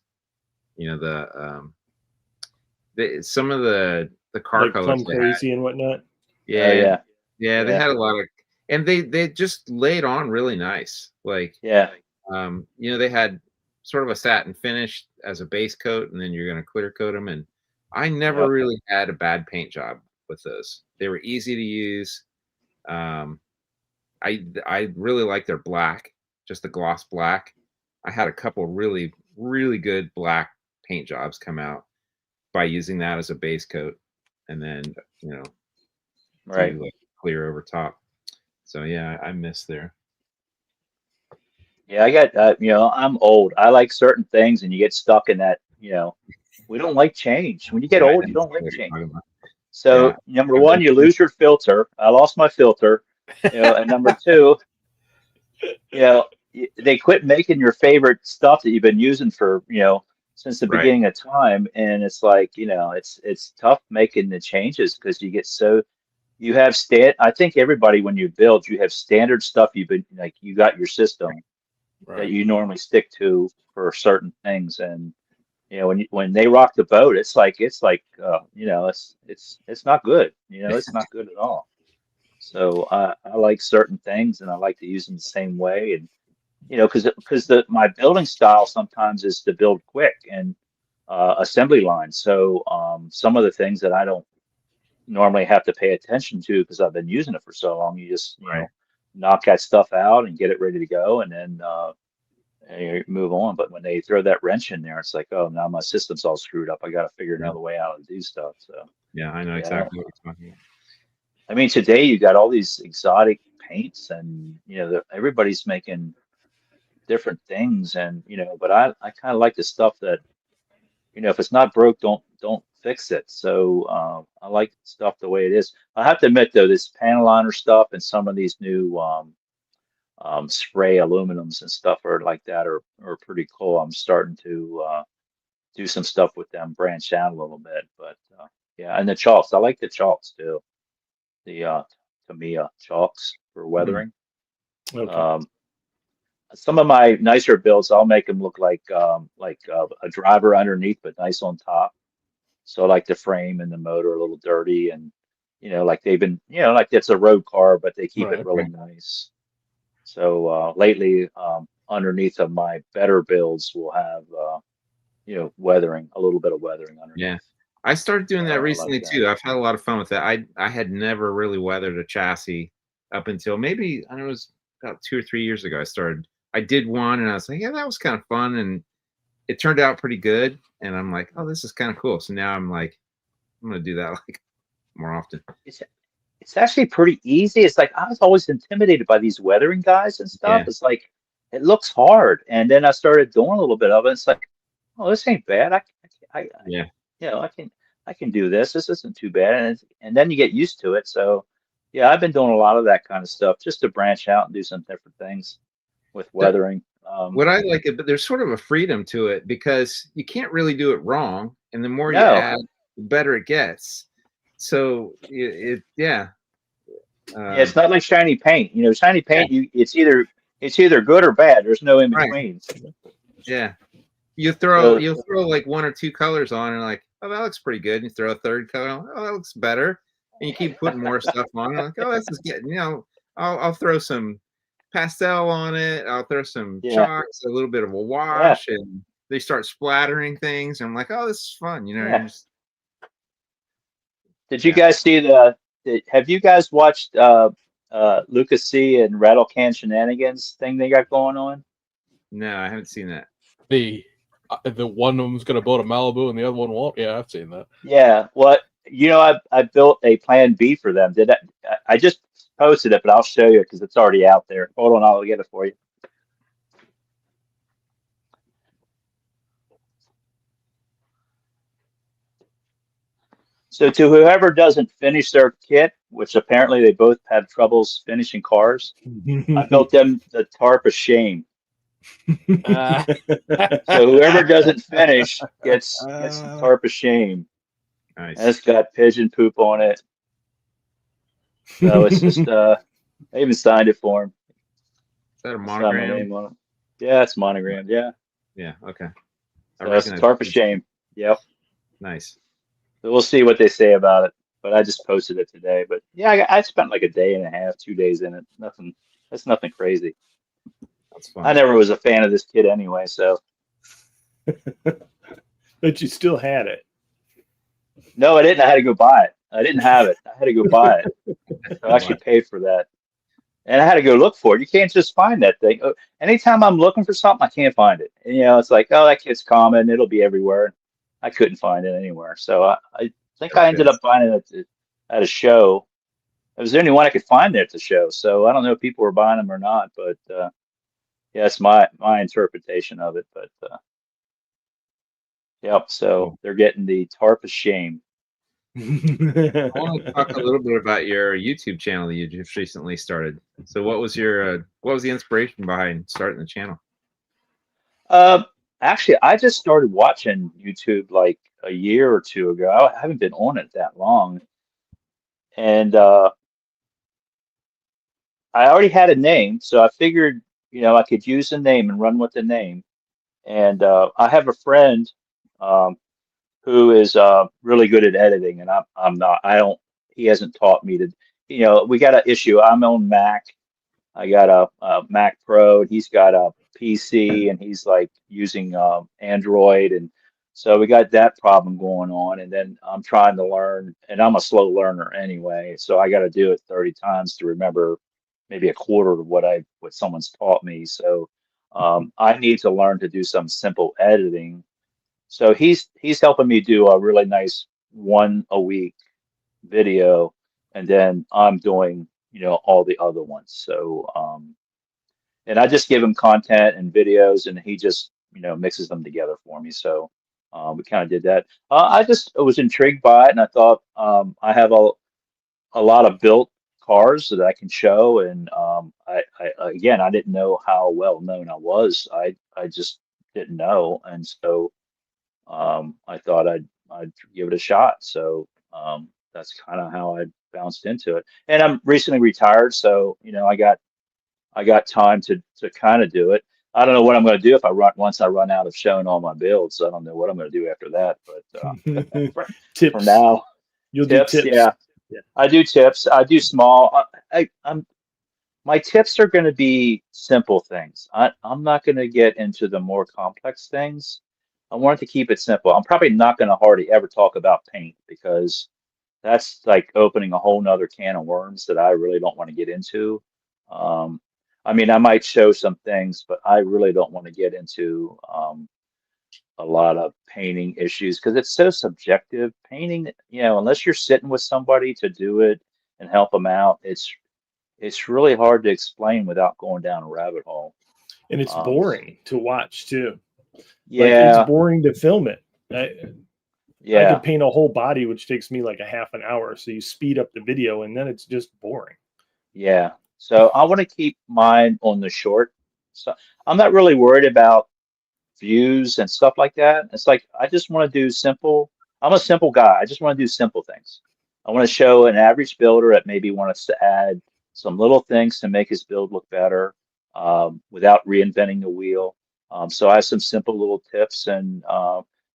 Some of the car like colors Plum Crazy and whatnot. Yeah, they had a lot of, and they just laid on really nice. Like they had sort of a satin finish as a base coat, and then you're going to clear coat them. And I never really had a bad paint job with those. They were easy to use. I really like their black, just the gloss black. I had a couple really, really good black paint jobs come out by using that as a base coat, and then clear over top. So yeah, I miss there. Yeah, I got I'm old. I like certain things, and you get stuck in that. We don't like change. When you get old, you don't like change. So number one, you lose your filter. I lost my filter. And number two, they quit making your favorite stuff that you've been using for since the beginning of time, and it's like it's tough making the changes because you get so you have I think everybody, when you build, you have standard stuff. You've been like, you got your system that Right. you normally stick to for certain things. And, when they rock the boat, it's like, it's not good. It's not good at all. So I like certain things, and I like to use them the same way. And, because my building style sometimes is to build quick and assembly line. So some of the things that I don't normally have to pay attention to because I've been using it for so long, you just, Right. knock that stuff out and get it ready to go, and then and you move on. But when they throw that wrench in there, it's like, oh, now my system's all screwed up. I got to figure Yeah. another way out to do stuff. So Yeah, I know yeah, exactly what you're talking about. I mean, today you got all these exotic paints, and everybody's making different things, and but I kind of like the stuff that, if it's not broke, don't fix it. So I like stuff the way it is. I have to admit though, this panel liner stuff and some of these new spray aluminums and stuff are like that are pretty cool. I'm starting to do some stuff with them, branch out a little bit. But yeah, and the chalks, I like the chalks too. The Tamiya chalks for weathering. Okay. Some of my nicer builds, I'll make them look like a driver underneath, but nice on top. So like the frame and the motor are a little dirty, and like they've been, like it's a road car, but they keep Right, it really nice. So lately, underneath of my better builds will have weathering, a little bit of weathering underneath. Yeah. I started doing that I like recently that. too. I've had a lot of fun with that. I had never really weathered a chassis up until maybe, I don't know, it was about 2 or 3 years ago. I did one and I was like, yeah, that was kind of fun, and it turned out pretty good. And I'm like, oh, this is kind of cool. So now I'm like, I'm gonna do that like more often. It's actually pretty easy. It's like I was always intimidated by these weathering guys and stuff. Yeah. It's like it looks hard, and then I started doing a little bit of it. It's like, oh, this ain't bad. Yeah. I can do this. This isn't too bad, and then you get used to it. So yeah, I've been doing a lot of that kind of stuff just to branch out and do some different things with weathering. What I like it, but there's sort of a freedom to it because you can't really do it wrong, and the more you No. add, the better it gets. So yeah. Yeah, it's not like shiny paint. Shiny paint, it's either good or bad. There's no in Right. between. Yeah. You'll throw like 1 or 2 colors on and like, oh, that looks pretty good. And you throw a third color on, oh, that looks better. And you keep putting more stuff on. And like, oh, this is getting, I'll throw some pastel on it. I'll throw some chalks, a little bit of a wash, and they start splattering things. And I'm like, oh, this is fun. Did you guys see have you guys watched Lucas C and Rattle Can Shenanigans thing they got going on? No, I haven't seen that. The one of them's going to build a Malibu and the other one won't. Yeah, I've seen that. Yeah, I built a plan B for them. I just posted it, but I'll show you because it's already out there. Hold on, I'll get it for you. So to whoever doesn't finish their kit, which apparently they both had troubles finishing cars, I built them the tarp of shame. So whoever doesn't finish gets the tarp of shame. Nice. And it's got pigeon poop on it. So it's just I even signed it for him. Is that a Signed my monogram? name on it. Yeah, it's monogrammed. Yeah. Yeah. Okay. So that's tarp of shame. Yep. Nice. So we'll see what they say about it. But I just posted it today. But yeah, I spent like a day and a half, 2 days in it. That's nothing crazy. That's fun. I never was a fan of this kit anyway, so. But you still had it. No, I didn't. I had to go buy it. I didn't have it. I had to go buy it. So I actually paid for that. And I had to go look for it. You can't just find that thing. Anytime I'm looking for something, I can't find it. And, it's like, oh, that kit's common. It'll be everywhere. I couldn't find it anywhere. So I think I ended up buying it at a show. It was the only one I could find there at the show. So I don't know if people were buying them or not. But, yeah, it's my interpretation of it. But, yep. So they're getting the tarp of shame. I want to talk a little bit about your YouTube channel that you just recently started. So what was the inspiration behind starting the channel? Actually, I just started watching YouTube like a year or two ago. I haven't been on it that long. and I already had a name, so I figured, I could use the name and run with the name. And I have a friend um, who is really good at editing, and I'm not. I don't. He hasn't taught me to. We got an issue. I'm on Mac. I got a Mac Pro, and he's got a PC, and he's like using Android, and so we got that problem going on. And then I'm trying to learn, and I'm a slow learner anyway, so I got to do it 30 times to remember maybe a quarter of what someone's taught me. So I need to learn to do some simple editing. So he's helping me do a really nice one a week video, and then I'm doing all the other ones. So and I just give him content and videos, and he just mixes them together for me. So we kind of did that. I just was intrigued by it, and I thought I have a lot of built cars that I can show, and I again, I didn't know how well known I was. I just didn't know, and so I thought I'd give it a shot. So that's kind of how I bounced into it. And I'm recently retired, so I got time to kind of do it. I don't know what I'm going to do if once I run out of showing all my builds. I don't know what I'm going to do after that. But for Tips. now, You'll tips, do tips. yeah. Yeah. I do tips. I do small. I'm My tips are going to be simple things. I'm not going to get into the more complex things. I want to keep it simple. I'm probably not going to hardly ever talk about paint because that's like opening a whole nother can of worms that I really don't want to get into. Um, I mean, I might show some things, but I really don't want to get into a lot of painting issues because it's so subjective. Painting, unless you're sitting with somebody to do it and help them out, it's really hard to explain without going down a rabbit hole. And it's Um, boring to watch too. Like it's yeah, boring to film it. I yeah, could paint a whole body, which takes me like a half an hour. So you speed up the video and then it's just boring. yeah. So I want to keep mine on the short. So I'm not really worried about views and stuff like that. It's like I just want to do simple. I'm a simple guy. I just want to do simple things. I want to show an average builder that maybe wants to add some little things to make his build look better without reinventing the wheel. So I have some simple little tips, and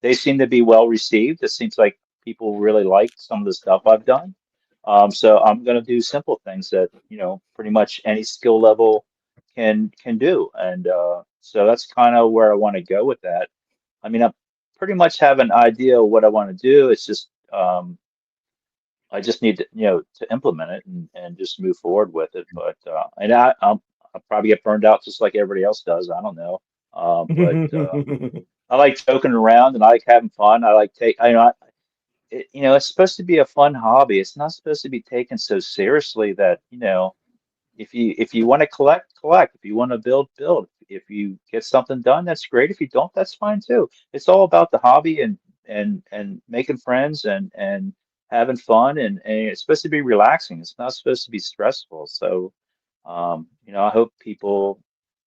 they seem to be well received. It seems like people really like some of the stuff I've done. So I'm going to do simple things that pretty much any skill level can do, and so that's kind of where I want to go with that. I mean, I pretty much have an idea of what I want to do. It's just I just need to implement it and just move forward with it. But and I'll probably get burned out just like everybody else does. I don't know. But I like joking around and I like having fun. I like it's supposed to be a fun hobby. It's not supposed to be taken so seriously that if you want to collect, collect. If you want to build, build. If you get something done, that's great. If you don't, that's fine too. It's all about the hobby and making friends and having fun, and it's supposed to be relaxing. It's not supposed to be stressful. So I hope people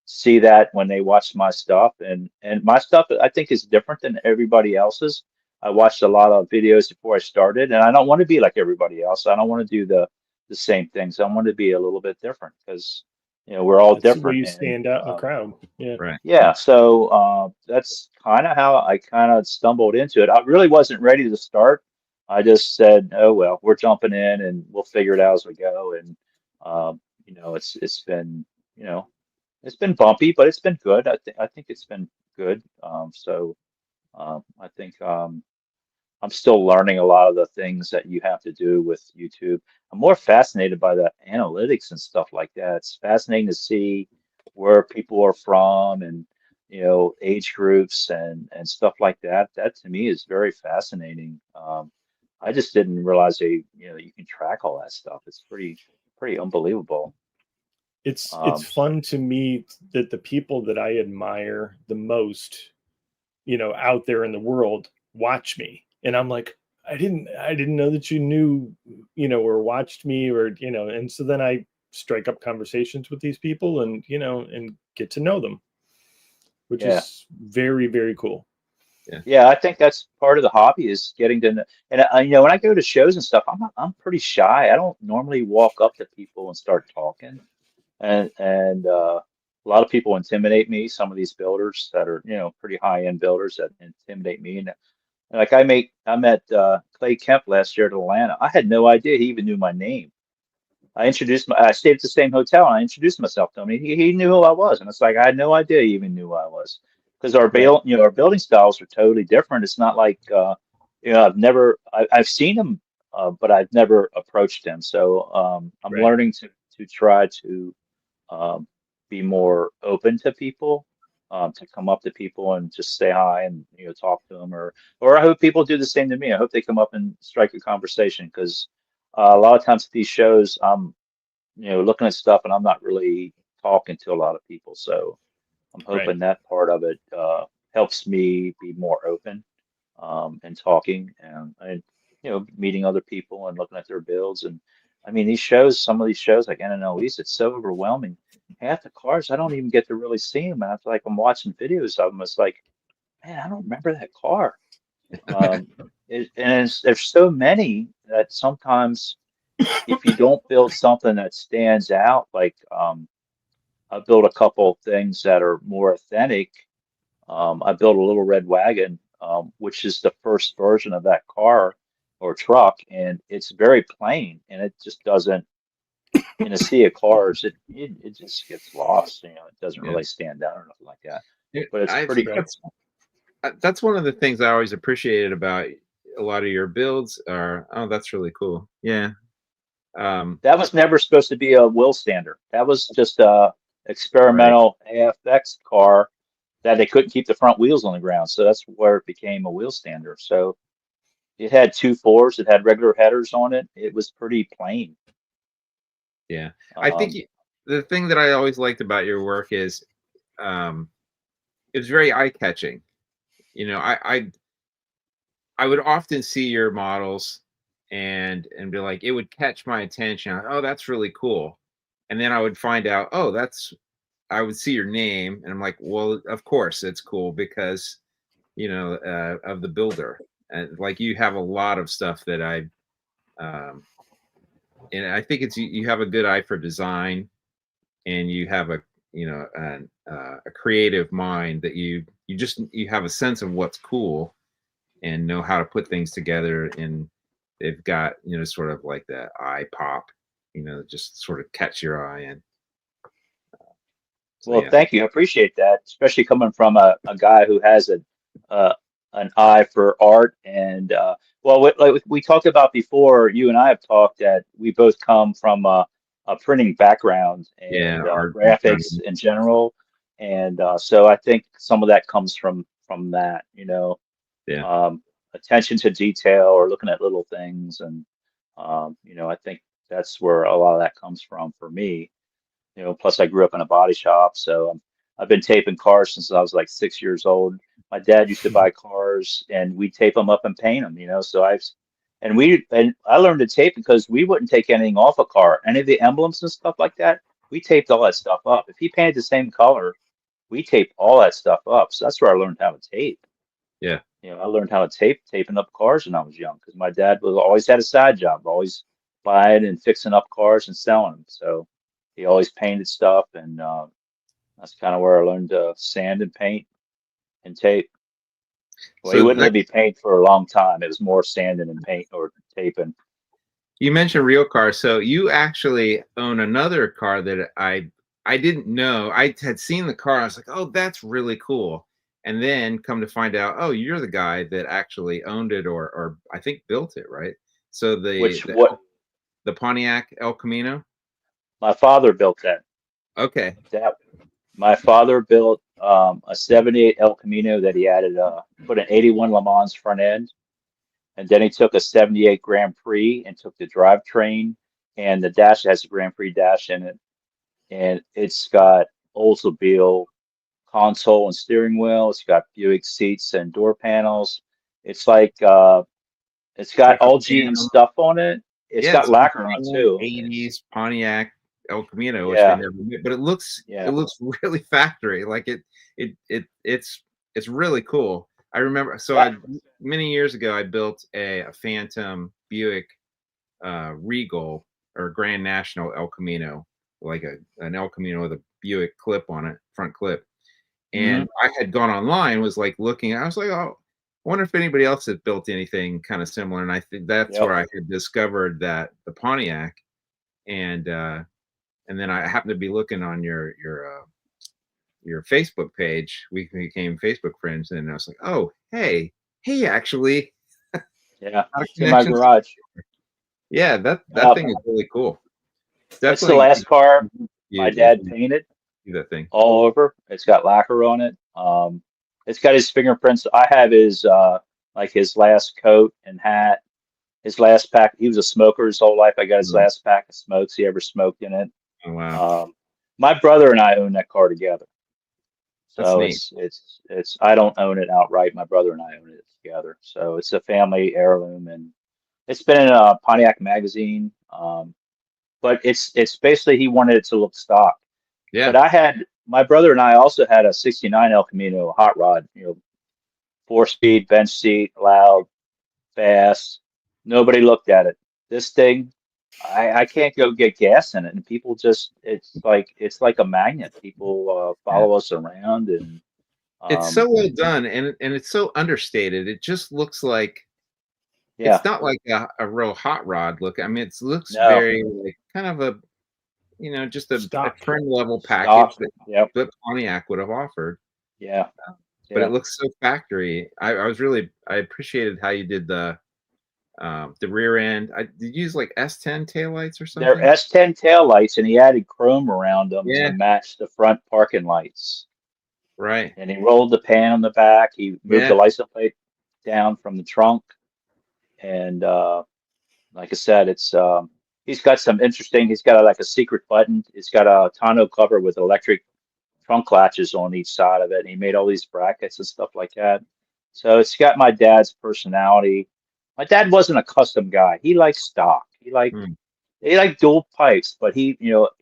see that when they watch my stuff, and my stuff I think is different than everybody else's. I watched a lot of videos before I started, and I don't want to be like everybody else. I don't want to do the same things. I want to be a little bit different because we're all That's the way different. you And stand out in the crowd. Yeah. Right. yeah, so that's kind of how I kind of stumbled into it. I really wasn't ready to start. I just said, "Oh well, we're jumping in, and we'll figure it out as we go." And it's been you know it's been bumpy, but it's been good. I think it's been good. I think I'm still learning a lot of the things that you have to do with YouTube. I'm more fascinated by the analytics and stuff like that. It's fascinating to see where people are from and age groups and stuff like that. That to me is very fascinating. I just didn't realize you can track all that stuff. It's pretty unbelievable. It's So fun to me that the people that I admire the most, out there in the world watch me. And I'm like, I didn't know that you knew, or watched me and so then I strike up conversations with these people and get to know them, which yeah, is very, very cool. Yeah, I think that's part of the hobby is getting to know. And when I go to shows and stuff, I'm pretty shy. I don't normally walk up to people and start talking. And a lot of people intimidate me. Some of these builders that are pretty high end builders that intimidate me. And like I met Clay Kemp last year at Atlanta. I had no idea he even knew my name. I stayed at the same hotel and I introduced myself to him. He knew who I was, and it's like I had no idea he even knew who I was because Right. our building styles are totally different. It's not like I've seen him, but I've never approached him. So I'm Right. learning to try to um, be more open to people, to come up to people and just say hi and talk to them, or I hope people do the same to me. I hope they come up and strike a conversation because a lot of times at these shows, I'm looking at stuff and I'm not really talking to a lot of people. So I'm Right. hoping that part of it helps me be more open and talking and meeting other people and looking at their builds. And I mean, some of these shows like NNLEs, it's so overwhelming. Half the cars, I don't even get to really see them. And I feel like I'm watching videos of them. It's like, man, I don't remember that car. Um, there's so many that sometimes if you don't build something that stands out, like I built a couple of things that are more authentic. I built a little red wagon, which is the first version of that car or truck, and it's very plain, and it just doesn't, in a sea of cars, it just gets lost. It doesn't Yeah. really stand out or nothing like that. Yeah, But it's I pretty think cool. that's one of the things I always appreciated about a lot of your builds are, oh, that's really cool. Yeah. That was never supposed to be a wheel stander. That was just a Right. experimental AFX car that they couldn't keep the front wheels on the ground. So that's where it became a wheel stander. So it had 2.4s, it had regular headers on it. It was pretty plain. Yeah. I think Um, the thing that I always liked about your work is um, it was very eye-catching. I would often see your models and be like, it would catch my attention. Oh, that's really cool. And then I would find out, oh, I would see your name and I'm like, well, of course it's cool because, of the builder. And like you have a lot of stuff that um, and I think you have a good eye for design and you have a creative mind that you have a sense of what's cool and know how to put things together, and they've got sort of like the eye pop, just sort of catch your eye. And so well, yeah. thank you. I appreciate that, especially coming from a guy who has uh, an eye for art. And well, like we talked about before, you and I have talked that we both come from a printing background Yeah, and art and graphics printing. in general. And so I think some of that comes from that, Yeah. um, attention to detail or looking at little things. And I think that's where a lot of that comes from for me. Plus I grew up in a body shop, so I've been taping cars since I was like 6 years old. My dad used to buy cars, and we tape them up and paint them. So and I learned to tape because we wouldn't take anything off a car, any of the emblems and stuff like that. We taped all that stuff up. If he painted the same color, we taped all that stuff up. So that's where I learned how to tape. Yeah. I learned how to taping up cars when I was young because my dad was always had a side job, always buying and fixing up cars and selling them. So he always painted stuff, and that's kind of where I learned to sand and paint and tape. Well, he So wouldn't that let me paint for a long time. It was more sanding and paint or taping. you mentioned real cars, so you actually own another car that I didn't know. I had seen the car. I was like, oh, that's really cool. And then come to find out, oh, you're the guy that actually owned it or I think built it, right? So the Which the what the Pontiac El Camino. my father built that. Okay. That my father built a '78 El Camino that he added put an '81 Le Mans front end. And then he took a '78 Grand Prix and took the drivetrain, and the dash has a Grand Prix dash in it. And it's got Oldsmobile console and steering wheel. It's got Buick seats and door panels. It's like it's got all GM Damn. stuff on it. It's Yeah, got it's like lacquer an on it old too. 80s Pontiac El Camino, which they Yeah, never made, but it yeah. looks really factory. Like it's really cool. I remember. So many years ago, I built a Phantom Buick Regal or Grand National El Camino, like an El Camino with a Buick clip on it, front clip. And I had gone online, was like looking. I was like, oh, I wonder if anybody else had built anything kind of similar. And I think that's where I had discovered that the Pontiac, and then I happened to be looking on your Facebook page. We became Facebook friends, and I was like, oh, hey, actually, yeah, in my garage. Yeah, that thing is really cool. That's the last car my dad painted. That thing all over. It's got lacquer on it. It's got his fingerprints. I have his like his last coat and hat, his last pack. He was a smoker his whole life. I got his last pack of smokes he ever smoked in it. Oh, wow. My brother and I own that car together. So it's I don't own it outright. My brother and I own it together. So it's a family heirloom, and it's been in a Pontiac magazine. But it's basically he wanted it to look stock. Yeah. But my brother and I also had a '69 El Camino hot rod, 4-speed, bench seat, loud, fast. Nobody looked at it. This thing, I can't go get gas in it, and people it's like a magnet. People follow us around, and it's so well done, and it's so understated. It just looks like it's not like a real hot rod look. I mean, it looks very like kind of a just a trim level package that Pontiac would have offered. Yeah. But it looks so factory. I appreciated how you did the rear end. Did you use like S10 taillights or something? They're S10 taillights, and he added chrome around them to match the front parking lights. Right. And he rolled the pan on the back. He moved the license plate down from the trunk. And like I said, it's he's got some interesting. He's got like a secret button. It's got a tonneau cover with electric trunk latches on each side of it. And he made all these brackets and stuff like that. So it's got my dad's personality. My dad wasn't a custom guy. He liked stock. He liked dual pipes, but he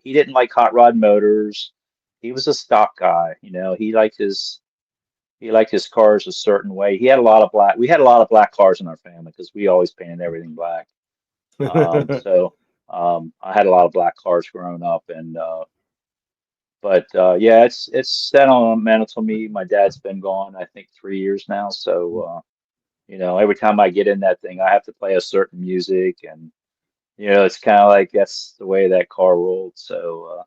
didn't like hot rod motors. He was a stock guy. He liked his cars a certain way. He had a lot of black. We had a lot of black cars in our family because we always painted everything black. So I had a lot of black cars growing up, and it's sentimental to me. My dad's been gone, I think, 3 years now. So every time I get in that thing, I have to play a certain music, and it's kind of like that's the way that car rolled. So.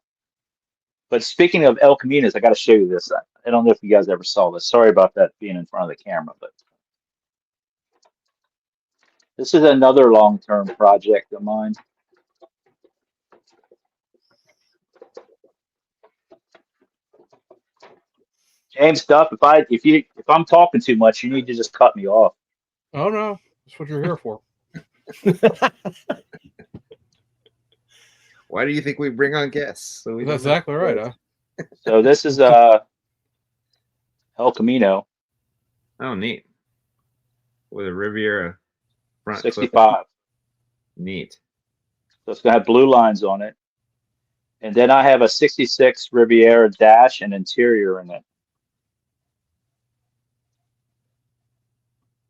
But speaking of El Caminos, I got to show you this. I don't know if you guys ever saw this. Sorry about that being in front of the camera, but this is another long-term project of mine. James Duff, if I'm talking too much, you need to just cut me off. Oh no, that's what you're here for. Why do you think we bring on guests? So that's exactly right. Huh? So this is El Camino. Oh, neat. With a Riviera front 65. Clip. Neat. So it's gonna have blue lines on it, and then I have a '66 Riviera dash and interior in it.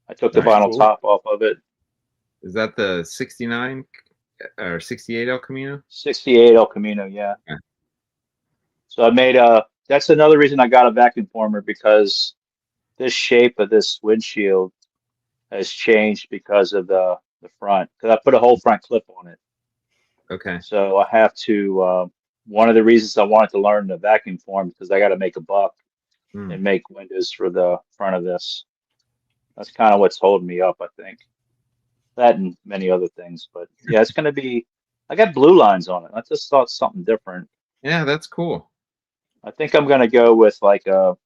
I took the vinyl top off of it. Is that the '69? Or 68 El Camino? 68 El Camino, yeah. So I made that's another reason I got a vacuum former, because this shape of this windshield has changed because of the front. Because I put a whole front clip on it. Okay. So I have to, one of the reasons I wanted to learn the vacuum form, because I got to make a buck and make windows for the front of this. That's kind of what's holding me up, I think. That and many other things, but yeah, it's going to be. I got blue lines on it. I just thought something different. Yeah, that's cool. I think I'm going to go with like a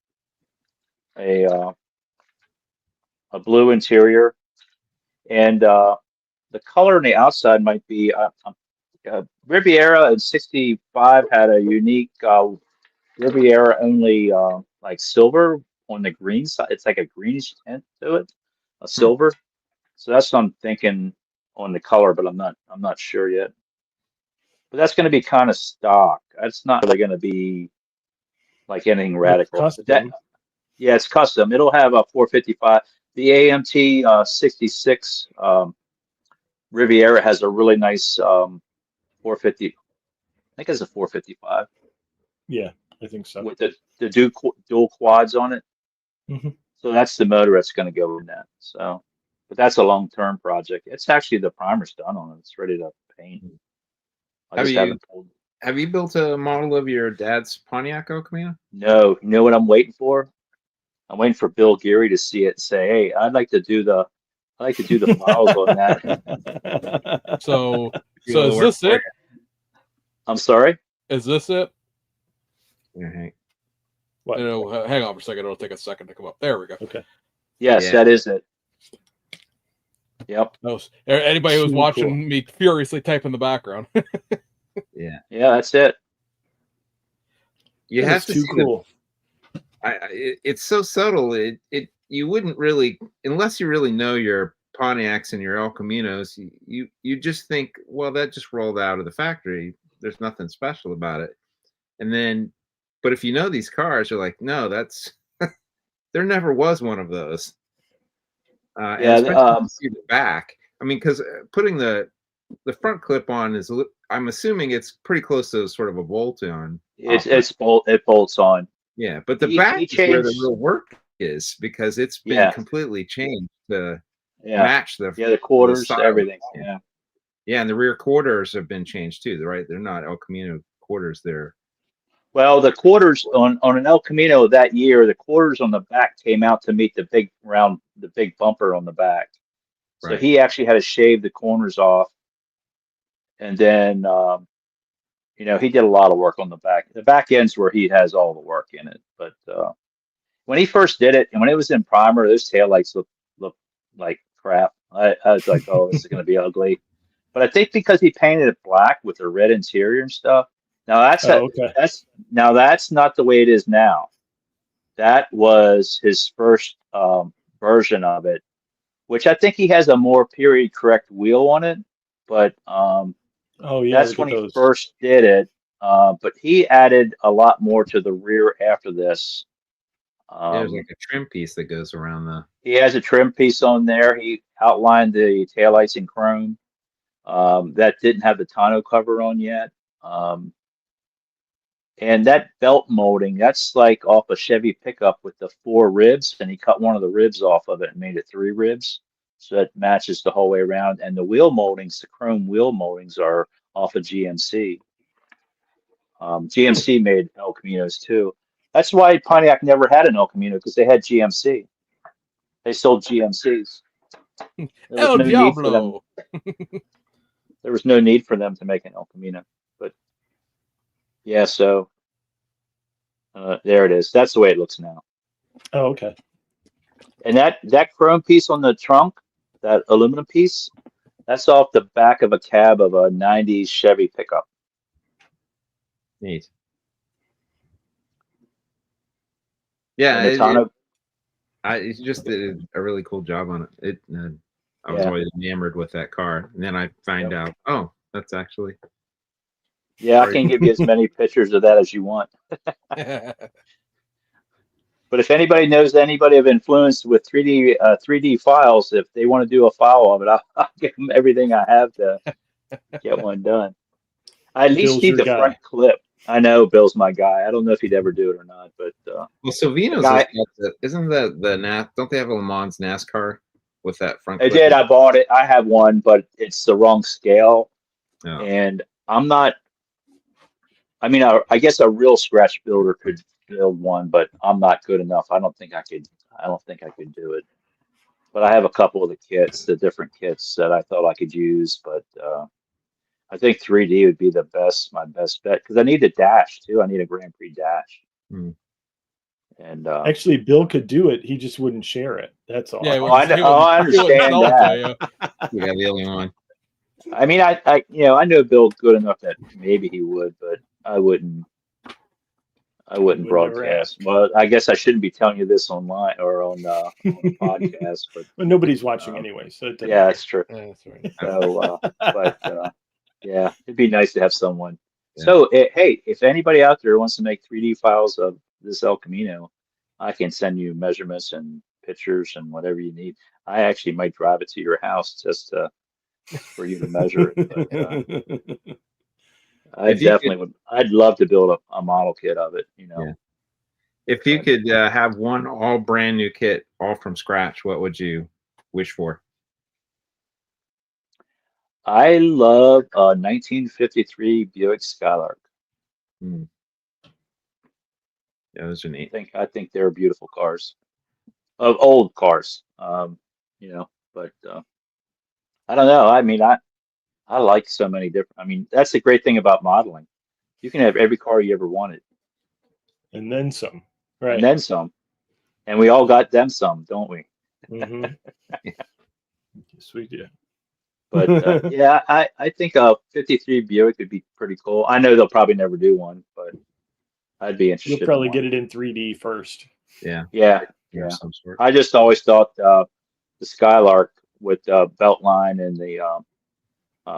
blue interior, and the color on the outside might be. Riviera in '65 had a unique Riviera only like silver on the green side. It's like a greenish tint to it, a silver. So that's what I'm thinking on the color, but I'm not sure yet. But that's going to be kind of stock. That's not really going to be like anything radical. Yeah, it's custom. It'll have a 455. The AMT 66 Riviera has a really nice 450. I think it's a 455 Yeah, I think so. with the dual quads on it. Mhm. So that's the motor that's going to go in that. So, but that's a long-term project. It's actually the primer's done on it. It's ready to paint. I Have just you haven't pulled. have you built a model of your dad's Pontiac El Camino? No, you know what I'm waiting for? I'm waiting for Bill Geary to see it and say, "Hey, I'd like to do the files on that." So You'll is work this for it? I'm sorry. Is this it? Yeah, Hank. What? Hang on for a second. It'll take a second to come up. There we go. Okay. Yes, Yeah. that is it. Yep. Anybody who's So watching cool. me furiously type in the background. Yeah. Yeah, that's it. You That have is to too see cool. it's so subtle. You wouldn't really, unless you really know your Pontiacs and your El Caminos, you just think, well, that just rolled out of the factory. There's nothing special about it. And then, but if you know these cars, you're like, no, that's there never was one of those. And Yeah. especially if you see the back. I mean, because putting the front clip on is, I'm assuming it's pretty close to sort of a bolt on. it bolts on. Yeah, but the He back is where the changed. real work is, because it's been Yeah. completely changed to Yeah. match the Yeah. The quarters, style. everything. Yeah. Yeah, and the rear quarters have been changed too, right? They're not El Camino quarters. They're Well, the quarters on an El Camino that year, the quarters on the back came out to meet the big bumper on the back. So right. he actually had to shave the corners off, and then he did a lot of work on the back. The back end's where he has all the work in it. But when he first did it, and when it was in primer, those taillights look like crap. I was like, oh, this is going to be ugly. But I think because he painted it black with a red interior and stuff. Now Okay. that's not the way it is now. That was his first version of it, which I think he has a more period correct wheel on it. But Oh yeah, that's look when at he those. first did it. But he added a lot more to the rear after this. There's like a trim piece that goes around the. He has a trim piece on there. He outlined the taillights in chrome. That didn't have the tonneau cover on yet. And that belt molding, that's like off a Chevy pickup with the 4 ribs, and he cut one of the ribs off of it and made it 3 ribs. So that matches the whole way around. And the wheel moldings, the chrome wheel moldings, are off of GMC. GMC made El Caminos too. That's why Pontiac never had an El Camino, because they had GMC. They sold GMCs. There was El no need for them. Diablo. There was no need for them to make an El Camino. But yeah, so there it is. That's the way it looks now. Oh, okay. And that chrome piece on the trunk, that aluminum piece, that's off the back of a cab of a 90s Chevy pickup. Neat. Yeah, And the tonneau, it just did a really cool job on it. I was Yeah. always enamored with that car, and then I find out, oh, that's actually. yeah, I can give you as many pictures of that as you want. But if anybody knows anybody of influence with 3D files, if they want to do a file of it, I'll give them everything I have to get one done. I at least Bill's need your the guy. front clip. I know Bill's my guy. I don't know if he'd ever do it or not, but Well, Silvino's guy- isn't the don't they have a Le Mans NASCAR with that front? I clip? did. I bought it. I have one, but it's the wrong scale, Oh. and I'm not. I mean, I guess a real scratch builder could build one, but I'm not good enough. I don't think I could do it. But I have a couple of the different kits that I thought I could use. But I think 3D would be my best bet, because I need a dash too. I need a Grand Prix dash. Hmm. And Actually, Bill could do it. He just wouldn't share it. That's all. Yeah, I understand that. We got the only one. I mean, I know Bill good enough that maybe he would, but I wouldn't would never broadcast. ask. Well, I guess I shouldn't be telling you this online or on the podcast, but Well, nobody's watching anyway, so it doesn't yeah, that's true. Yeah, that's right. So, yeah, it'd be nice to have someone. Yeah. So, hey, if anybody out there wants to make 3D files of this El Camino, I can send you measurements and pictures and whatever you need. I actually might drive it to your house just for you to measure it. But I If you definitely could, would. I'd love to build a model kit of it. yeah. If you But could have one all brand new kit, all from scratch, what would you wish for? I love a 1953 Buick Skylark. Hmm. Yeah, those are neat. I think they're beautiful cars, of old cars. But I don't know. I mean, I like so many different. I mean, that's the great thing about modeling. You can have every car you ever wanted, And then some. and Right. then some. And we all got them some, don't we? Mm-hmm. Yes, we do. But yeah, I think a 53 Buick would be pretty cool. I know they'll probably never do one, but I'd be You'll interested in probably get one. it in 3D first. Yeah. Yeah, Yeah, yeah. some sort. I just always thought the Skylark with the belt line and the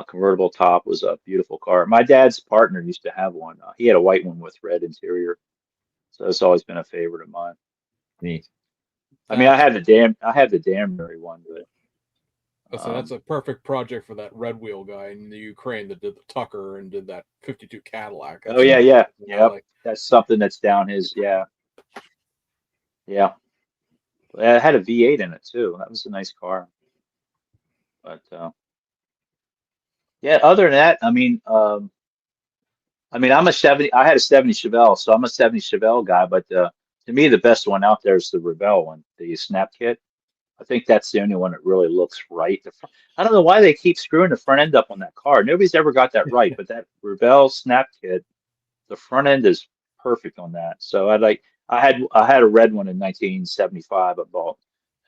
convertible top was a beautiful car. My dad's partner used to have one. He had a white one with red interior, so it's always been a favorite of mine. Neat. I mean, I have the Danbury one, but So that's a perfect project for that red wheel guy in the Ukraine that did the Tucker and did that 52 Cadillac. oh yeah, yeah, Yeah, yep. That's something that's down his, yeah, yeah. It had a V8 in it too. That was a nice car. But yeah, other than that, I mean, I'm a 70. I had a 70 Chevelle, so I'm a 70 Chevelle guy. But to me, the best one out there is the Rebelle one, the Snap Kit. I think that's the only one that really looks right. I don't know why they keep screwing the front end up on that car. Nobody's ever got that right, but that Rebelle Snap Kit, the front end is perfect on that. So I had a red one in 1975 I bought,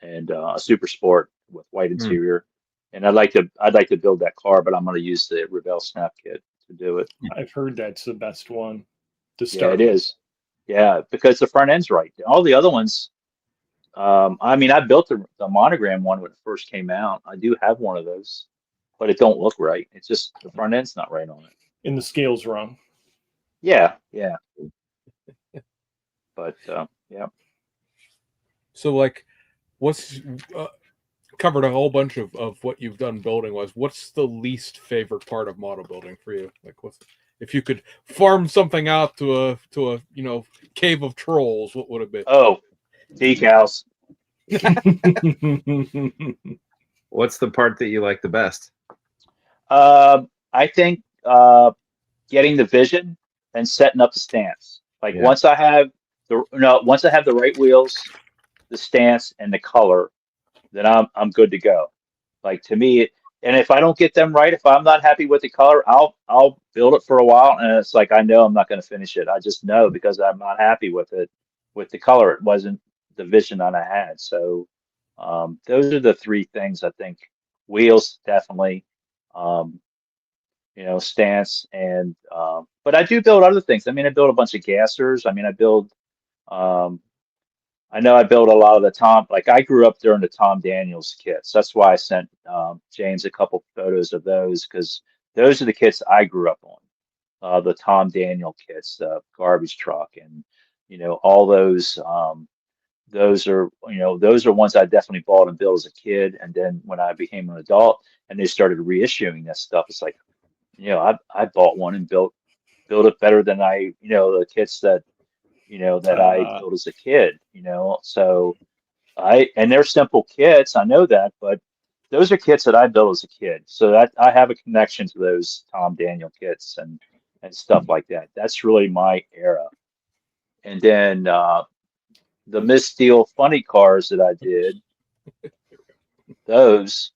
and a Super Sport with white Hmm. interior. And I'd like to build that car, but I'm going to use the Rebelle Snap Kit to do it. I've heard that's the best one to Yeah, start it with. is. Yeah, because the front end's right. All the other ones, I mean, I built the monogram one when it first came out. I do have one of those, but it don't look right. It's just the front end's not right on it. And the scale's wrong. Yeah, yeah. But yeah. So like, what's covered a whole bunch of what you've done building wise. What's the least favorite part of model building for you? Like, what's if you could farm something out to a cave of trolls, what would it be? Oh, decals. What's the part that you like the best? I think getting the vision and setting up the stance. Like Yeah. once I have the right wheels, the stance, and the color, then I'm good to go. Like to me, and if I don't get them right, if I'm not happy with the color, I'll build it for a while, and it's like I know I'm not going to finish it. I just know because I'm not happy with it, with the color. It wasn't the vision that I had. So those are the three things I think. Wheels definitely, um, stance, and but I do build other things. I mean, I build a bunch of gassers. I mean, um, I know I built a lot of the Tom, like I grew up during the Tom Daniels kits. That's why I sent James a couple photos of those because those are the kits I grew up on. The Tom Daniel kits, the garbage truck, and all those. Those are ones I definitely bought and built as a kid. And then when I became an adult and they started reissuing that stuff, it's like, I bought one and built it better than the kits that I built as a kid, So and they're simple kits, I know that, but those are kits that I built as a kid. So that I have a connection to those Tom Daniel kits and stuff like that. That's really my era. And then the Miss Steel funny cars that I did, those,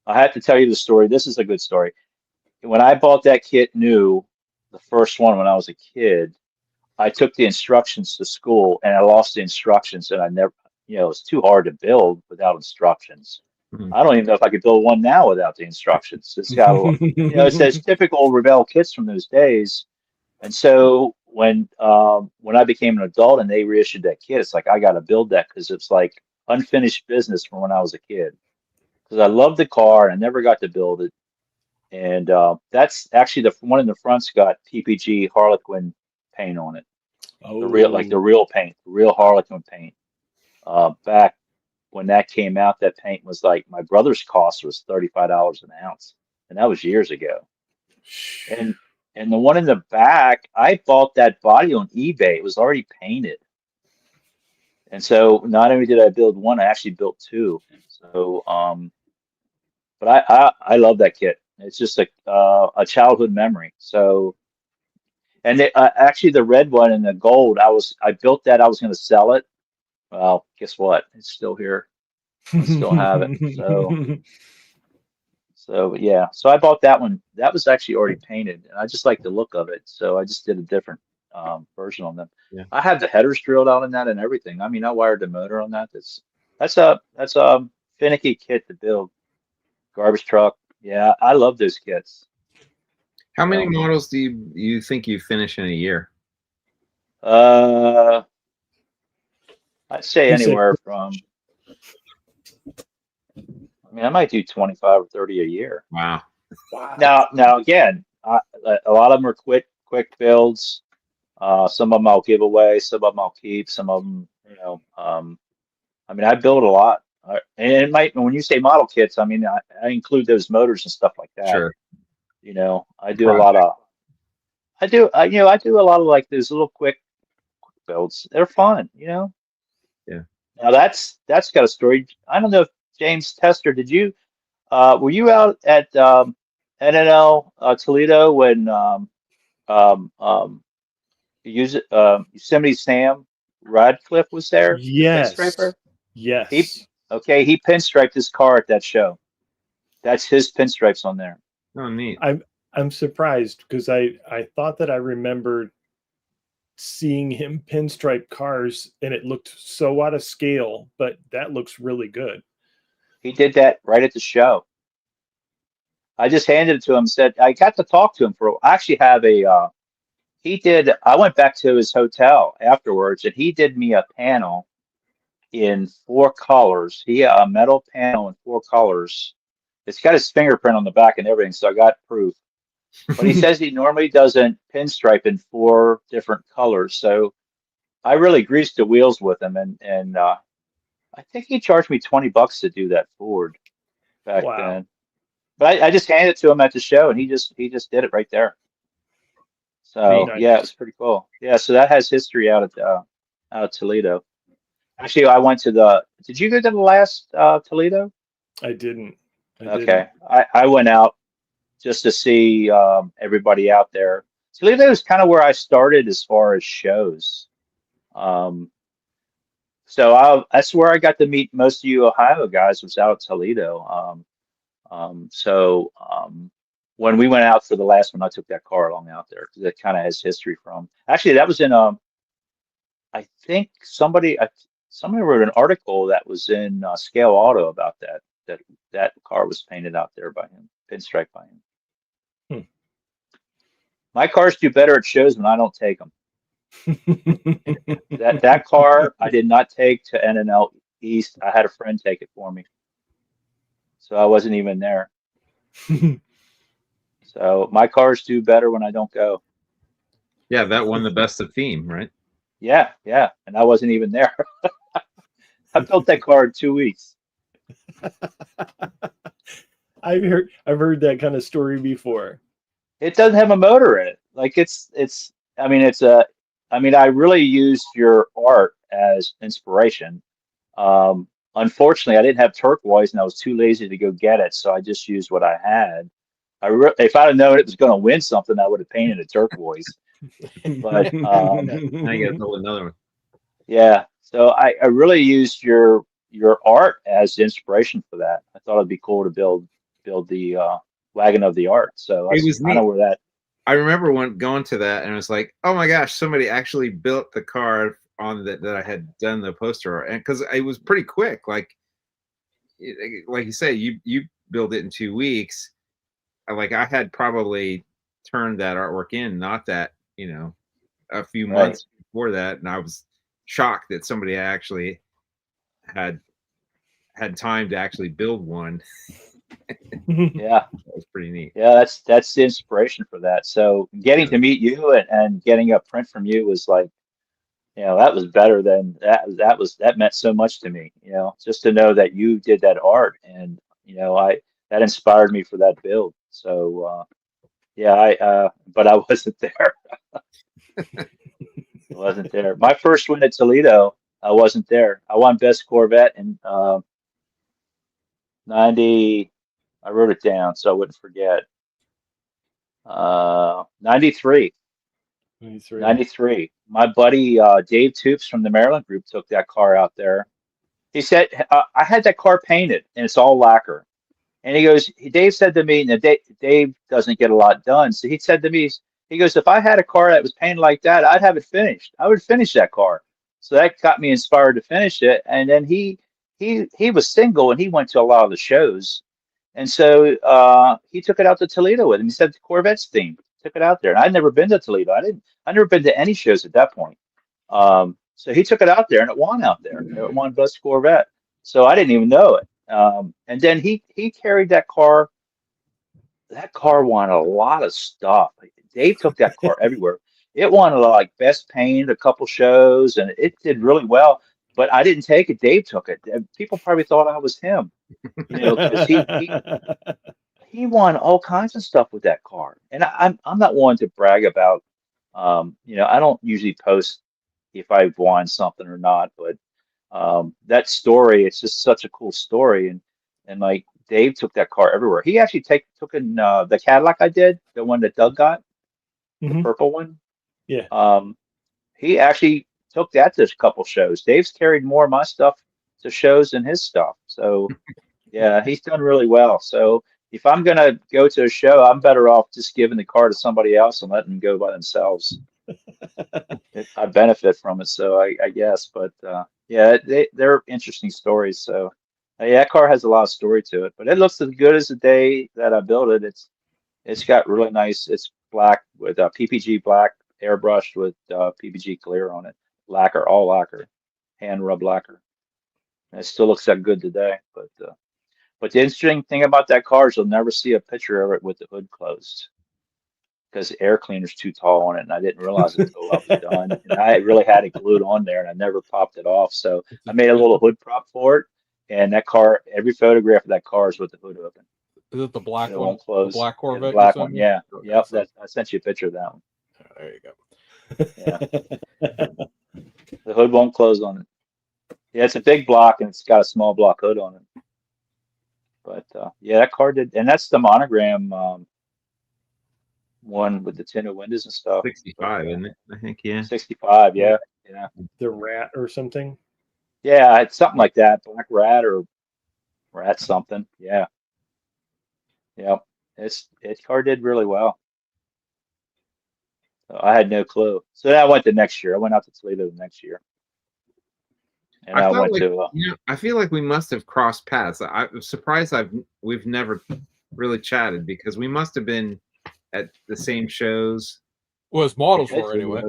I have to tell you the story. This is a good story. When I bought that kit new, the first one when I was a kid, I took the instructions to school and I lost the instructions and I never, it's too hard to build without instructions. Mhm. I don't even know if I could build one now without the instructions. It's got, it says typical Revell kits from those days. And so when I became an adult and they reissued that kit, it's like I got to build that because it's like unfinished business from when I was a kid. Because I loved the car and I never got to build it. And that's actually the one in the front's got PPG Harlequin paint on it. Oh, the real paint, the real Harlequin paint. Back when that came out, that paint was like my brother's cost was $35 an ounce, and that was years ago. And the one in the back, I bought that body on eBay. It was already painted. And so not only did I build one, I actually built two. So, but I love that kit. It's just a childhood memory. So, and actually the red one and the gold, I built that. I was going to sell it. Well, guess what? It's still here. I still have it. So yeah. So I bought that one. That was actually already painted, and I just like the look of it. So I just did a different version on them. Yeah. I have the headers drilled out in that and everything. I mean, I wired the motor on that. That's a finicky kit to build. Garbage truck. Yeah, I love those kits. How many So, models do you think you finish in a year? I'd say He said, anywhere from. I mean, I might do 25 or 30 a year. Wow. wow. Now again, a lot of them are quick builds. Some of them I'll give away, some of them I'll keep, some of them, I mean, I build a lot. And it might, when you say model kits, I mean, I include those motors and stuff like that. Sure. I do a lot of, I do a lot of like those little quick builds. They're fun. Yeah. Now that's got a story. I don't know if James Tester, were you out at NNL Toledo when Yosemite Sam Radcliffe was there? The Yes. pinstriper? Yes. He pinstriped his car at that show. That's his pinstripes on there. Oh, neat. I'm surprised because I thought that I remembered seeing him pinstripe cars and it looked so out of scale, but that looks really good. He did that right at the show. I just handed it to him, said I got to talk to him I actually have I went back to his hotel afterwards and he did me a panel in 4 colors. A metal panel in 4 colors. It's got his fingerprint on the back and everything, so I got proof. But he says he normally doesn't pinstripe in 4 different colors. So I really greased the wheels with him, and I think he charged me $20 to do that Ford back Wow. then. But I just handed it to him at the show, and he just did it right there. So Nice. yeah, it was pretty cool. Yeah, so that has history out of Toledo. Actually, I went to Did you go to the last Toledo? I didn't. Okay, I went out just to see everybody out there. Toledo is kind of where I started as far as shows. So that's where I got to meet most of you Ohio guys, was out at Toledo. When we went out for the last one, I took that car along out there because it kind of has history from. Actually, that was in I think somebody wrote an article that was in Scale Auto about that car was painted out there by him, pinstripe by him. My cars do better at shows when I don't take them. That car I did not take to NNL East. I had a friend take it for me, so I wasn't even there. So my cars do better when I don't go. Yeah, that won the best of theme, right? Yeah, and I wasn't even there. I built that car in 2 weeks. I've heard that kind of story before. It doesn't have a motor in it. Like I really used your art as inspiration. Unfortunately, I didn't have turquoise and I was too lazy to go get it, so I just used what I had. If I'd have known it was going to win something, I would have painted it turquoise. But Now you got to build another one. yeah, so I really used your art as inspiration for that. I thought it'd be cool to build the wagon of the art. So It was that's kind of neat. where that. I remember going to that and it was like, oh my gosh, somebody actually built the car on that I had done the poster, and because it was pretty quick, like you say, you build it in 2 weeks. Like I had probably turned that artwork in, not that, a few months before that, and I was shocked that somebody actually had time to actually build one. Yeah, that was pretty neat. Yeah, that's the inspiration for that. So getting to meet you and getting a print from you was like, that was better than that meant so much to me, just to know that you did that art, and that inspired me for that build. So yeah, but I wasn't there. I wasn't there. My first win at Toledo, I wasn't there. I won best Corvette in 90. I wrote it down so I wouldn't forget. 93. 93. 93. My buddy Dave Toops from the Maryland group took that car out there. He said, I had that car painted and it's all lacquer. And he goes, Dave said to me, now Dave doesn't get a lot done. So he said to me, he goes, if I had a car that was painted like that, I'd have it finished. I would finish that car. So that got me inspired to finish it. And then he was single and he went to a lot of the shows. And so he took it out to Toledo with him. He said the Corvette's theme. Took it out there. And I'd never been to Toledo. I'd never been to any shows at that point. So he took it out there and it won out there. It won Best Corvette. So I didn't even know it. And then he carried that car. That car won a lot of stuff. Dave took that car everywhere. It won like best paint a couple shows, and it did really well. But I didn't take it. Dave took it. And people probably thought I was him, because he won all kinds of stuff with that car. And I'm not one to brag about. I don't usually post if I've won something or not, but that story, it's just such a cool story. And like Dave took that car everywhere. He actually took in the Cadillac I did, the one that Doug got, the purple one. Yeah. He actually took that to a couple shows. Dave's carried more of my stuff to shows than his stuff. So yeah, he's done really well. So if I'm gonna go to a show, I'm better off just giving the car to somebody else and letting them go by themselves. I benefit from it, so I guess. But yeah, they're interesting stories. So yeah, that car has a lot of story to it. But it looks as good as the day that I built it. It's got really nice. It's black with PPG black airbrushed with PPG clear on it. Lacquer, all lacquer, hand rub lacquer. And it still looks that good today. But the interesting thing about that car is you'll never see a picture of it with the hood closed, because the air cleaner's too tall on it, and I didn't realize it until I was done. And I really had it glued on there, and I never popped it off. So I made a little hood prop for it, and that car, every photograph of that car is with the hood open. Is it the black It one? won't close. The black Corvette? Yeah, the black one, yeah. Okay, Yep, so- I sent you a picture of that one. there you go. Yeah. The hood won't close on it. Yeah, it's a big block, and it's got a small block hood on it. But yeah, that car did, and that's the monogram one with the tinted windows and stuff. 65, isn't it? I think, yeah. 65, yeah. The rat or something. Yeah, it's something like that. Black rat or rat something. Yeah. Yeah. It car did really well. So I had no clue. So then I went the next year. I went out to Toledo the next year. And I went to I feel like we must have crossed paths. I'm surprised we've never really chatted, because we must have been at the same shows. Well, as models were anyway.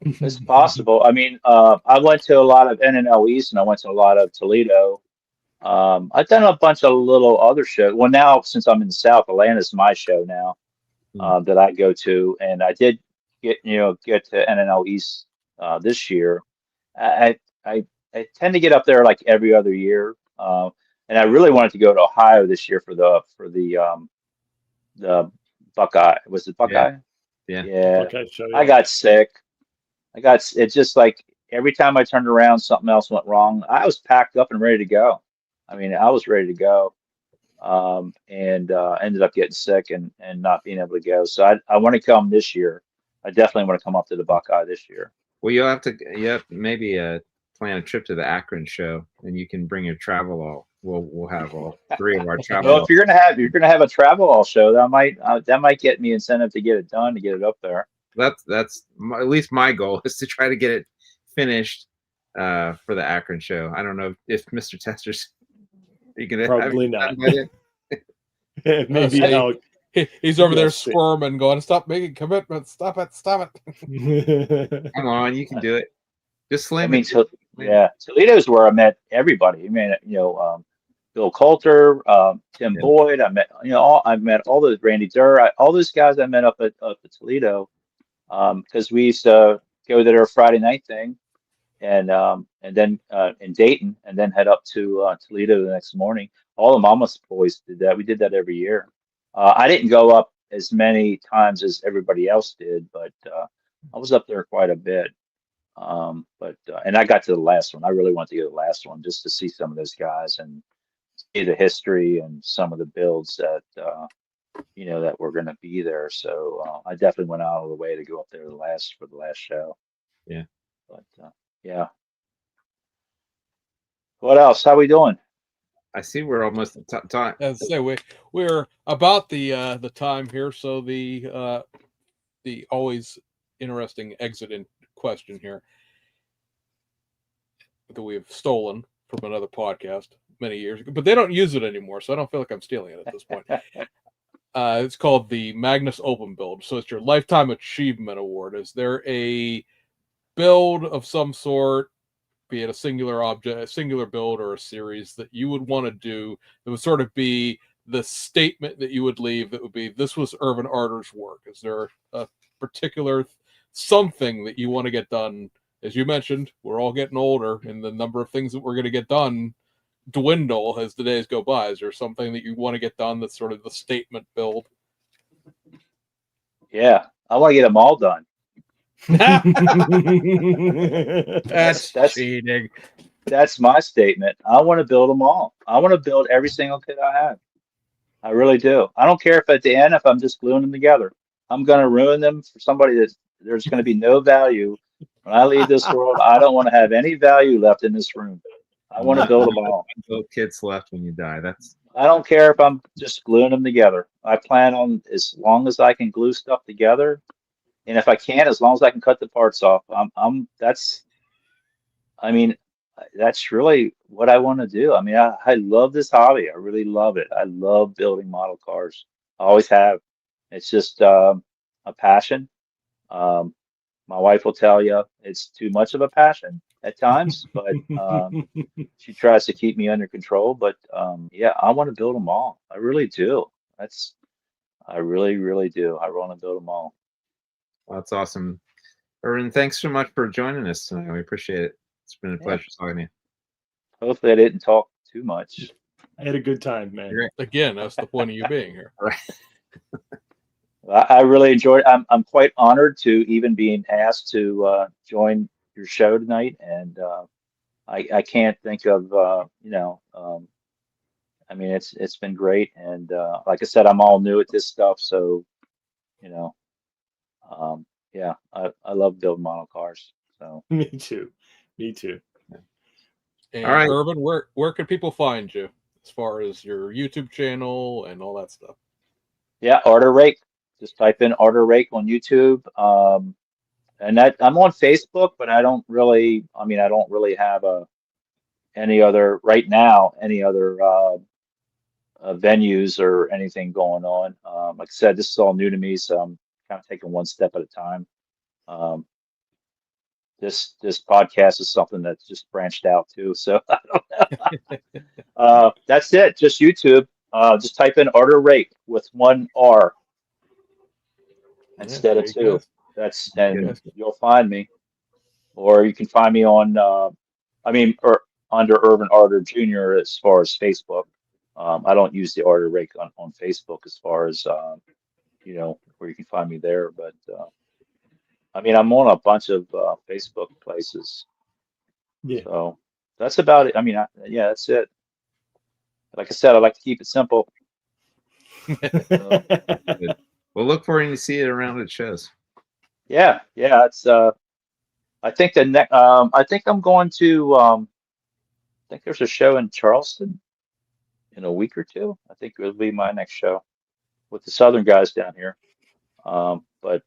it's possible. I mean, I went to a lot of NNL East, and I went to a lot of Toledo. I've done a bunch of little other shows. Well, now since I'm in the South, Atlanta's my show now that I go to, and I did get to NNL East this year. I tend to get up there like every other year, and I really wanted to go to Ohio this year for the Buckeye. Was it Buckeye? Yeah. Buckeye show, I got sick. It's just like every time I turned around, something else went wrong. I was packed up and ready to go. I mean, I was ready to go, and ended up getting sick and not being able to go. So I want to come this year. I definitely want to come up to the Buckeye this year. Well, you have maybe plan a trip to the Akron show, and you can bring your travel all. We'll have all three of our travel. Well, if you're gonna have a travel all show, that might get me incentive to get it done, to get it up there. That's at least my goal is to try to get it finished for the Akron show. I don't know if Mr. Tester's probably not. Maybe he's over there squirming, going, "Stop making commitments! Stop it! Come on, you can do it. Just slam it." Yeah, Toledo's where I met everybody. I mean, Bill Coulter, Tim Boyd. I met all those, Randy Durr, all those guys I met up at Toledo, because we used to go to their Friday night thing, and then in Dayton, and then head up to Toledo the next morning. All the Mama's boys did that. We did that every year. I didn't go up as many times as everybody else did, but I was up there quite a bit. And I got to the last one. I really wanted to go to the last one just to see some of those guys and see the history and some of the builds that that were going to be there. So I definitely went out of the way to go up there for the last show. Yeah. But yeah. What else? How we doing? I see we're almost at time. As I say, we're about the time here. So the always interesting exit in question here that we have stolen from another podcast many years ago, but they don't use it anymore, so I don't feel like I'm stealing it at this point. It's called the Magnus Open Build. So it's your Lifetime Achievement Award. Is there a build of some sort, be it a singular object, a singular build, or a series that you would want to do that would sort of be the statement that you would leave that would be, this was Irvin Arter's work? Is there a particular something that you want to get done? As you mentioned, we're all getting older, and the number of things that we're going to get done dwindle as the days go by. Is there something that you want to get done that's sort of the statement build? Yeah, I want to get them all done. That's cheating. That's my statement. I want to build them all. I want to build every single kit I have. I really do. I don't care if at the end, if I'm just gluing them together, I'm going to ruin them for somebody that there's going to be no value. When I leave this world, I don't want to have any value left in this room. I want to build them all. No kids left when you die. I don't care if I'm just gluing them together. I plan on, as long as I can glue stuff together, and if I can, as long as I can cut the parts off. That's really what I want to do. I mean, I love this hobby. I really love it. I love building model cars. I always have. It's just a passion. My wife will tell you it's too much of a passion at times, but she tries to keep me under control. But yeah, I want to build them all. I really do. I really, really do. I want to build them all. Well, that's awesome. Irvin, thanks so much for joining us tonight. We appreciate it. It's been a pleasure talking to you. Hopefully I didn't talk too much. I had a good time, man. Again, that's the point of you being here. Right. I really enjoyed it. I'm quite honored to even being asked to join your show tonight, and I can't think of I mean, it's been great, and like I said, I'm all new at this stuff, so yeah, I love building model cars. So Me too. And all right, Irvin, where can people find you as far as your YouTube channel and all that stuff? yeah, Arter Rake. Just type in Arter Rake on YouTube. And that I'm on Facebook, but I don't really have any other venues or anything going on. Like I said, this is all new to me, so I'm kind of taking one step at a time. This podcast is something that's just branched out too. So I don't know. That's it. Just YouTube. Just type in Arter Rake with one R instead of two. And you'll find me, or you can find me on, or under Irvin Arter Jr. as far as Facebook. I don't use the Arter Rake on Facebook as far as where you can find me there. But I'm on a bunch of Facebook places. Yeah. So that's about it. Yeah, that's it. Like I said, I like to keep it simple. We'll look forward to see it around at shows. Yeah. It's I think I think I'm going to I think there's a show in Charleston in a week or two. I think it'll be my next show with the Southern guys down here. But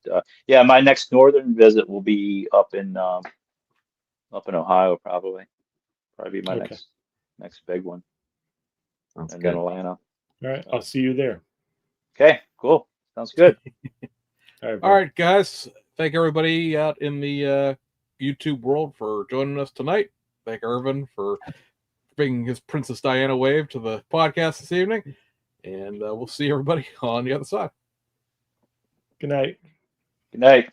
yeah, my next northern visit will be up in Ohio, probably be my next big one. Sounds and good. then Atlanta. All right, I'll see you there. Okay, cool. Sounds good. All right, guys. Thank everybody out in the YouTube world for joining us tonight. Thank Irvin for bringing his Princess Diana wave to the podcast this evening. And we'll see everybody on the other side. Good night. Good night.